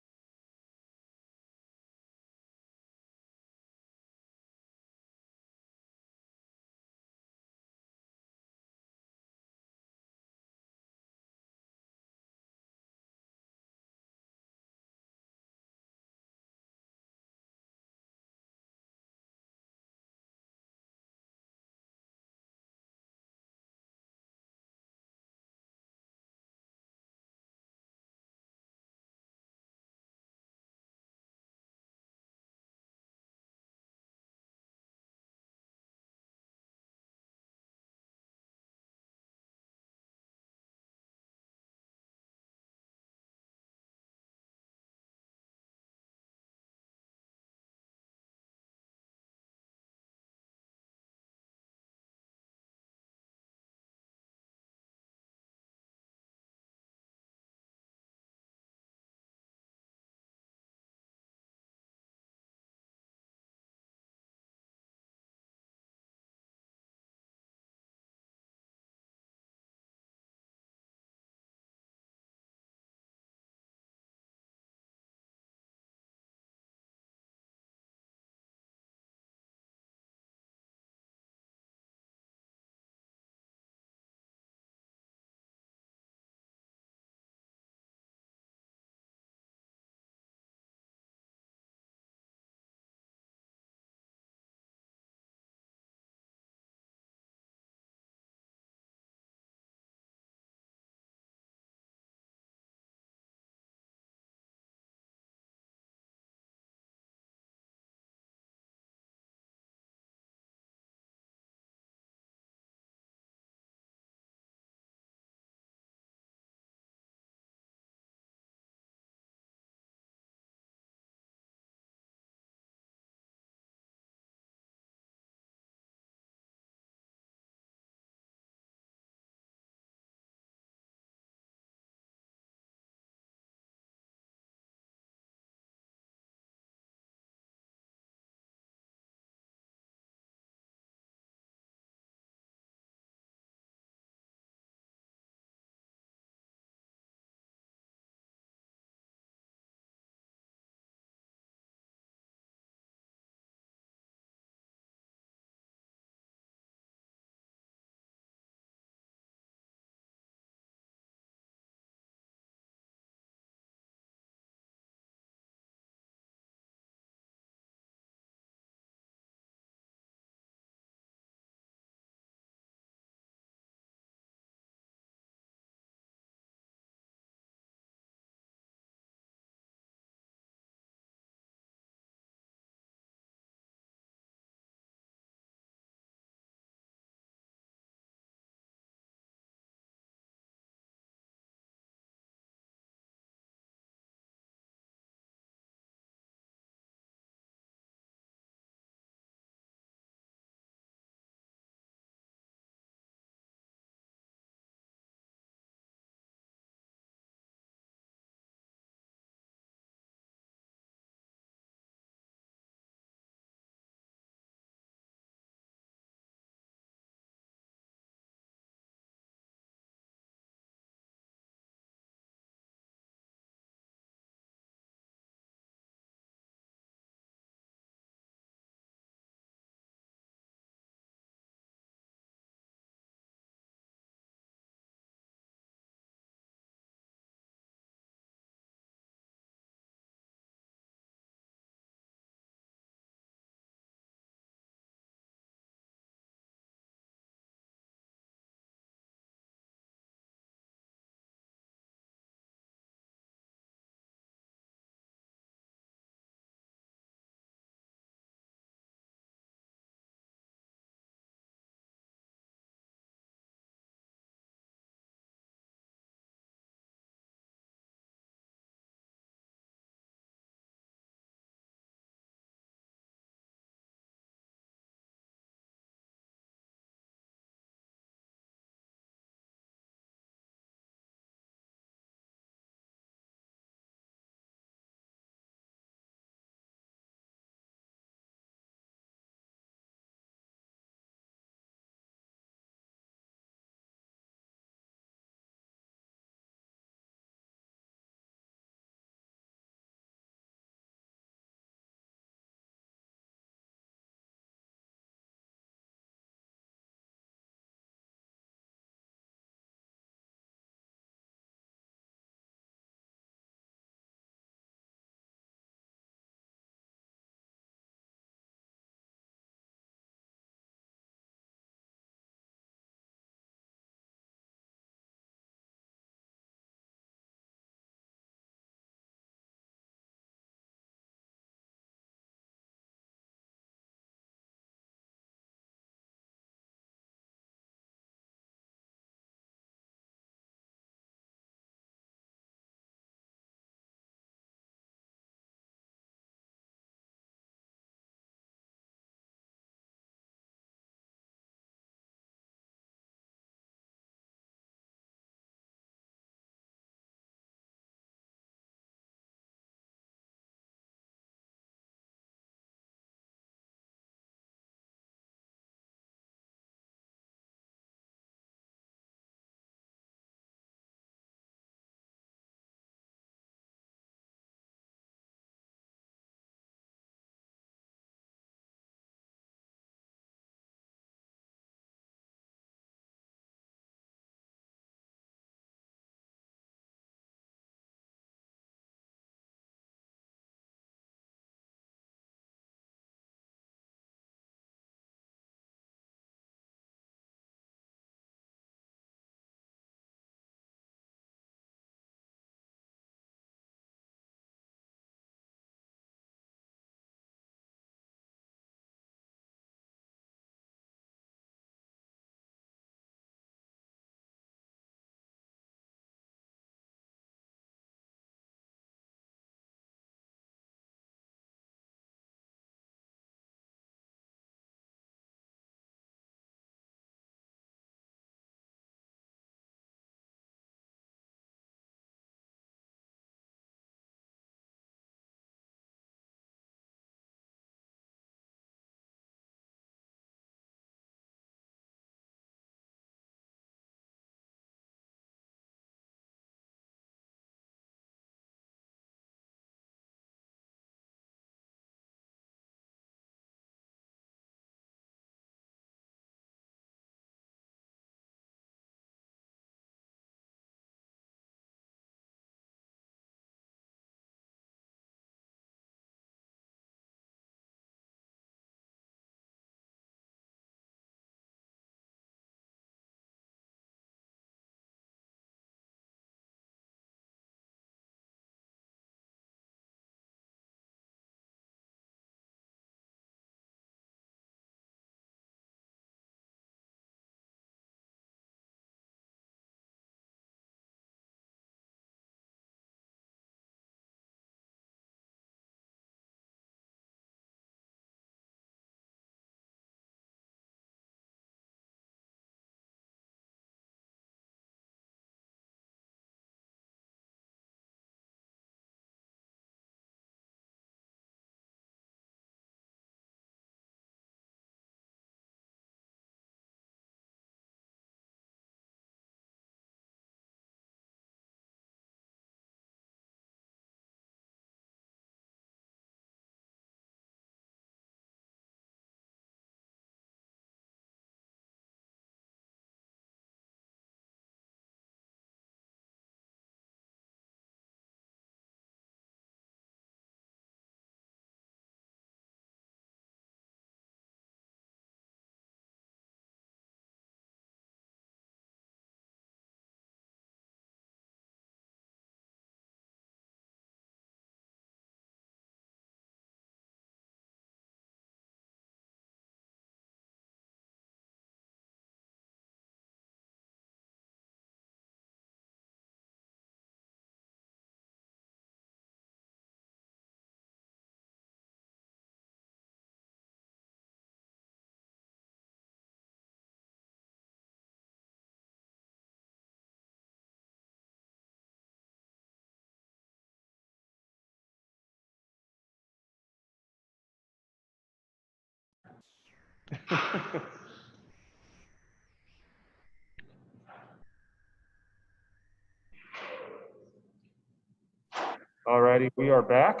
All righty, we are back,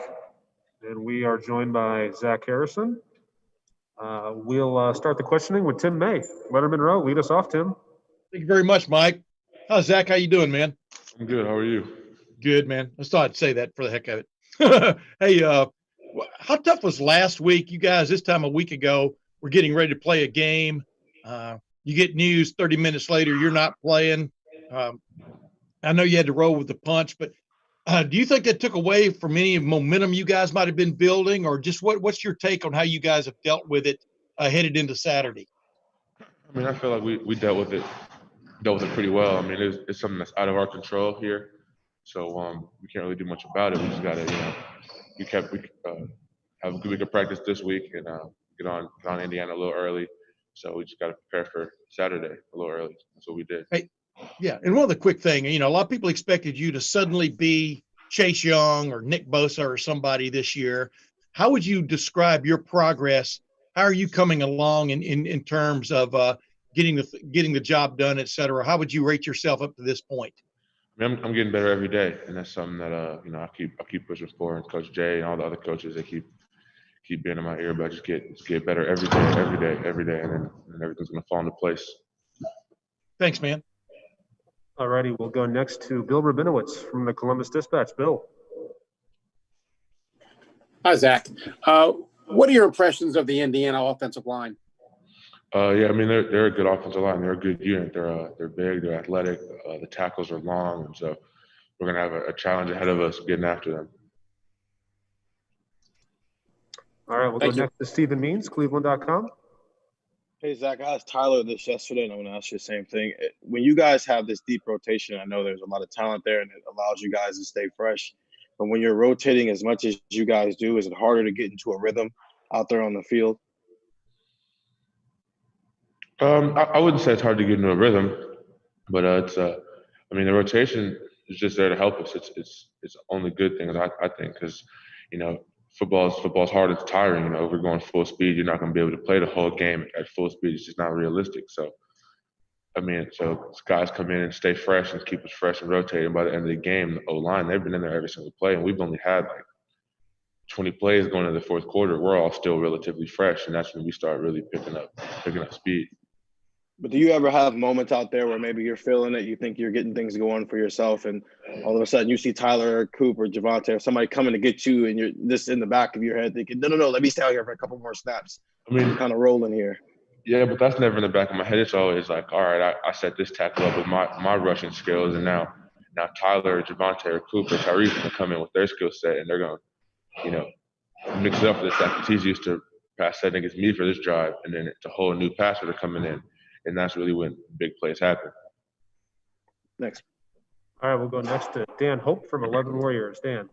and we are joined by Zach Harrison. We'll start the questioning with Tim May. Lettermen Row, lead us off, Tim. Thank you very much, Mike. How's Zach? How you doing, man? I'm good. How are you? Good, man. I just thought I'd say that for the heck of it. Hey, how tough was last week? You guys, this time a week ago, were getting ready to play a game. You get news 30 minutes later, you're not playing. I know you had to roll with the punch, but do you think that took away from any momentum you guys might have been building, or just what's your take on how you guys have dealt with it headed into Saturday? I mean, I feel like we dealt with it pretty well. I mean, it's something that's out of our control here, so we can't really do much about it. We just gotta, we have a good week of practice this week and get on Indiana a little early. So we just got to prepare for Saturday a little early. That's what we did. Hey, yeah, and one other quick thing, a lot of people expected you to suddenly be Chase Young or Nick Bosa or somebody this year. How would you describe your progress? How are you coming along in terms of getting the job done, et cetera? How would you rate yourself up to this point? I mean, I'm getting better every day, and that's something that I keep pushing for. And Coach Jay and all the other coaches, they keep being in my ear, but I just get better every day, and then everything's gonna fall into place. Thanks, man. All righty, we'll go next to Bill Rabinowitz from the Columbus Dispatch. Bill. Hi, Zach. What are your impressions of the Indiana offensive line? Yeah, I mean they're a good offensive line. They're a good unit. They're big. They're athletic. The tackles are long, and so we're gonna have a challenge ahead of us getting after them. All right, we'll go next to Stephen Means, Cleveland.com. Hey, Zach, I asked Tyler this yesterday, and I'm going to ask you the same thing. When you guys have this deep rotation, I know there's a lot of talent there, and it allows you guys to stay fresh. But when you're rotating as much as you guys do, is it harder to get into a rhythm out there on the field? I wouldn't say it's hard to get into a rhythm, but the rotation is just there to help us. It's the only good thing I think, because football's hard. It's tiring. If we're going full speed, you're not going to be able to play the whole game at full speed. It's just not realistic. So guys come in and stay fresh and keep us fresh and rotating. By the end of the game, the O-line, they've been in there every single play, and we've only had like 20 plays going into the fourth quarter. We're all still relatively fresh, and that's when we start really picking up speed. But do you ever have moments out there where maybe you're feeling it, you think you're getting things going for yourself, and all of a sudden you see Tyler or Coop or Javante or somebody coming to get you, and you're just in the back of your head thinking, no, let me stay out here for a couple more snaps. I mean, I'm kind of rolling here. Yeah, but that's never in the back of my head. It's always like, all right, I set this tackle up with my rushing skills, and now Tyler or Javante or Coop or Tyrese going to come in with their skill set, and they're going to, mix it up for this. Like, he's used to pass setting against me for this drive, and then it's a whole new passer to coming in. And that's really when big plays happen. Next. All right, we'll go next to Dan Hope from 11 Warriors. Dan.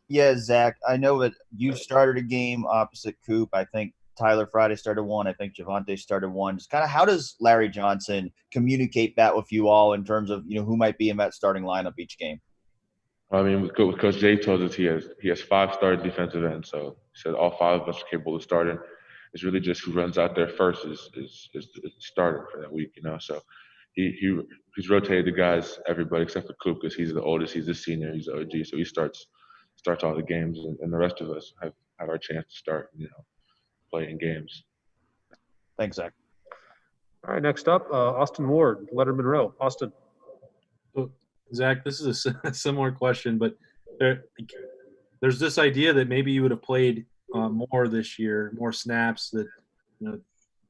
Yeah, Zach, I know that you started a game opposite Coop. I think Tyler Friday started one. I think Javante started one. Just kind of how does Larry Johnson communicate that with you all in terms of, who might be in that starting lineup each game? I mean, with Coach Jay told us he has 5 starting defensive ends. So he said all 5 of us are capable of starting. It's really just who runs out there first is the starter for that week, So he's rotated the guys, everybody except for Coop, because he's the oldest, he's the senior, he's the OG, so he starts all the games, and the rest of us have our chance to start, playing games. Thanks, Zach. All right, next up, Austin Ward, Lettermen Row. Austin. So, Zach, this is a similar question, but there's this idea that maybe you would have played more this year, more snaps, that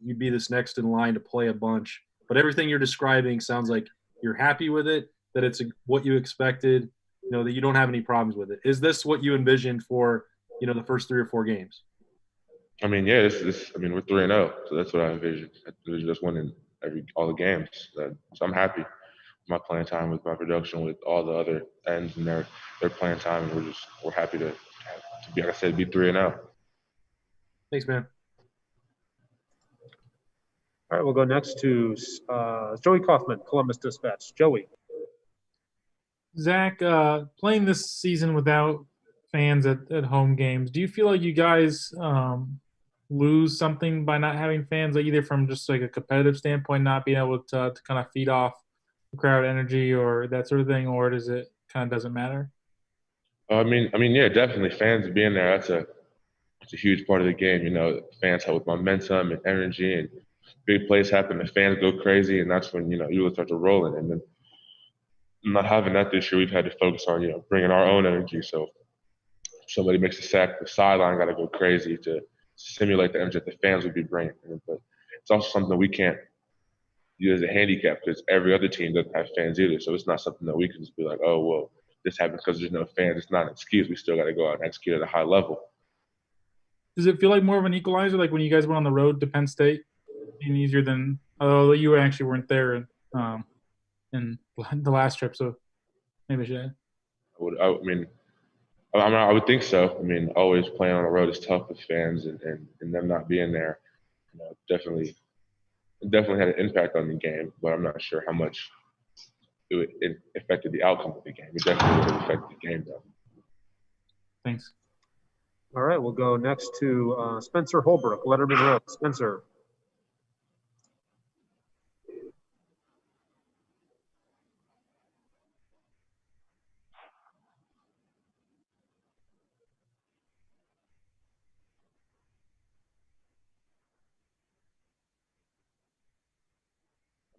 you'd be this next in line to play a bunch. But everything you're describing sounds like you're happy with it, that it's what you expected, that you don't have any problems with it. Is this what you envisioned for, the first 3 or 4 games? I mean, yeah, we're 3-0, so that's what I envisioned. I envisioned just winning all the games. So I'm happy with my playing time, with my production, with all the other ends and their playing time, and we're happy to be, like I said, be 3-0. Thanks, man. All right, we'll go next to Joey Kaufman, Columbus Dispatch. Joey. Zach, playing this season without fans at home games, do you feel like you guys lose something by not having fans, like either from just like a competitive standpoint, not being able to kind of feed off the crowd energy or that sort of thing, or does it kind of doesn't matter? Yeah, definitely fans being there. That's a huge part of the game. Fans help with momentum and energy, and big plays happen. The fans go crazy, and that's when you really start to roll in. And then not having that this year, we've had to focus on bringing our own energy. So if somebody makes a sack, the sideline got to go crazy to simulate the energy that the fans would be bringing. But it's also something we can't use as a handicap because every other team doesn't have fans either. So it's not something that we can just be like, oh well, this happened because there's no fans. It's not an excuse. We still got to go out and execute at a high level. Does it feel like more of an equalizer, like when you guys went on the road to Penn State, being easier than? Although you actually weren't there in the last trip, so maybe I should. I would think so. Always playing on the road is tough with fans and them not being there. Definitely had an impact on the game, but I'm not sure how much it affected the outcome of the game. It definitely would have affected the game, though. Thanks. All right, we'll go next to Spencer Holbrook, Lettermen Row. Spencer.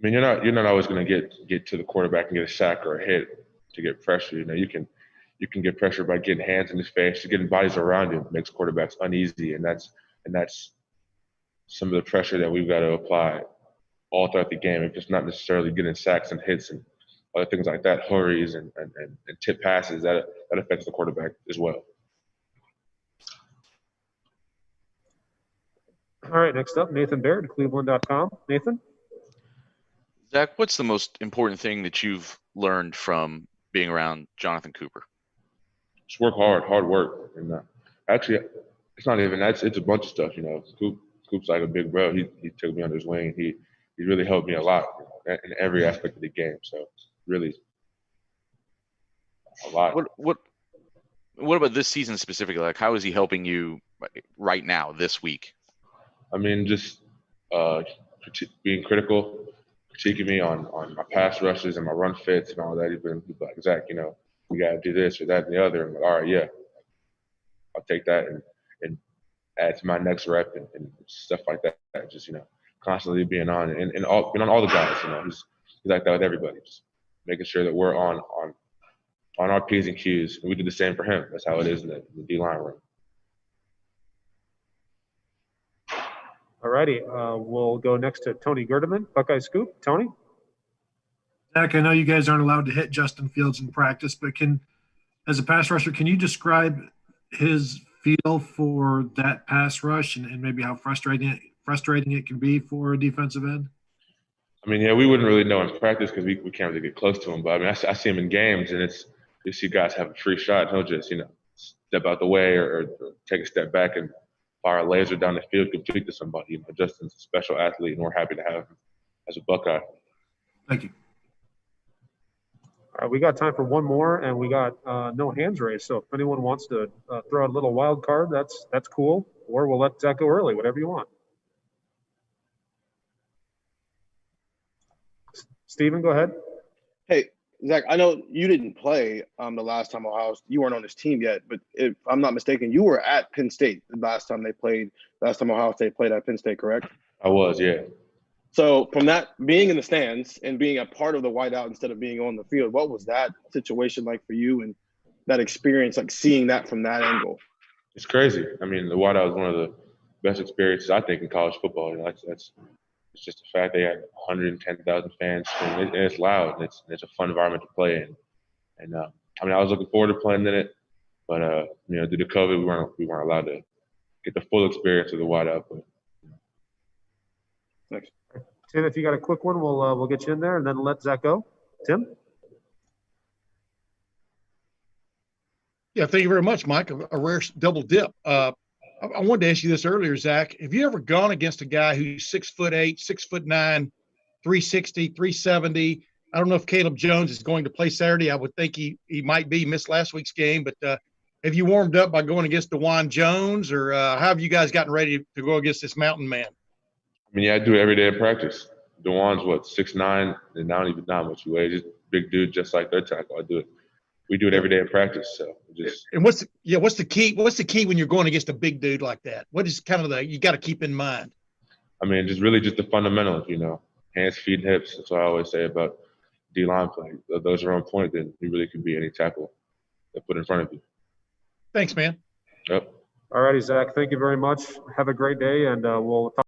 You're not always going to get to the quarterback and get a sack or a hit to get pressure. You can get pressure by getting hands in his face, just getting bodies around him. It makes quarterbacks uneasy, and that's some of the pressure that we've got to apply all throughout the game. If it's not necessarily getting sacks and hits and other things like that, hurries and tip passes, that affects the quarterback as well. All right, next up, Nathan Baird, Cleveland.com. Nathan? Zach, what's the most important thing that you've learned from being around Jonathan Cooper? Just work hard work. And actually, it's not even that. It's a bunch of stuff, Coop's like a big bro. He took me under his wing. He really helped me a lot in every aspect of the game. So really a lot. What about this season specifically? Like, how is he helping you right now, this week? Just being critical, critiquing me on my pass rushes and my run fits and all that. He's been like, Zach, we got to do this or that and the other. I'm like, all right, yeah, I'll take that and add to my next rep and stuff like that. Just, constantly being on and being on all the guys, he's like that with everybody. Just making sure that we're on our P's and Q's. And we do the same for him. That's how it is in the D-line room. All righty, we'll go next to Tony Gerdeman, Buckeye Scoop. Tony? Zach, I know you guys aren't allowed to hit Justin Fields in practice, but as a pass rusher, can you describe his feel for that pass rush and maybe how frustrating it can be for a defensive end? Yeah, we wouldn't really know in practice because we can't really get close to him. But I see him in games, and you see guys have a free shot, and he'll just step out the way or take a step back and fire a laser down the field, complete to somebody. Justin's a special athlete, and we're happy to have him as a Buckeye. Thank you. All right, we got time for one more, and we got no hands raised. So if anyone wants to throw out a little wild card, that's cool. Or we'll let Zach go early, whatever you want. Steven, go ahead. Hey, Zach, I know you didn't play the last time you weren't on this team yet, but if I'm not mistaken, you were at Penn State the last time Ohio State played at Penn State, correct? I was, yeah. So from that, being in the stands and being a part of the whiteout instead of being on the field, what was that situation like for you and that experience, like seeing that from that angle? It's crazy. The whiteout is one of the best experiences, I think, in college football. It's just the fact they had 110,000 fans, and it's loud. And it's a fun environment to play in. And I was looking forward to playing in it, but due to COVID, we weren't allowed to get the full experience of the whiteout. But thanks. Tim, if you got a quick one, we'll get you in there and then let Zach go. Tim? Yeah, thank you very much, Mike. A rare double dip. I wanted to ask you this earlier, Zach. Have you ever gone against a guy who's 6'8", 6'9", 360, 370? I don't know if Caleb Jones is going to play Saturday. I would think he might be. Missed last week's game, but Have you warmed up by going against DeJuan Jones, or how have you guys gotten ready to go against this mountain man? I mean, yeah, I do it every day in practice. DeJuan's what, 6'9", and not even that much weight. Just big dude, just like their tackle. We do it every day in practice. So just. And what's the key? What's the key when you're going against a big dude like that? What is kind of you got to keep in mind? I mean, just really just the fundamentals, hands, feet, and hips. That's what I always say about D-line play. If those are on point, then you really can beat any tackle they put in front of you. Thanks, man. Yep. All righty, Zach. Thank you very much. Have a great day, and we'll talk.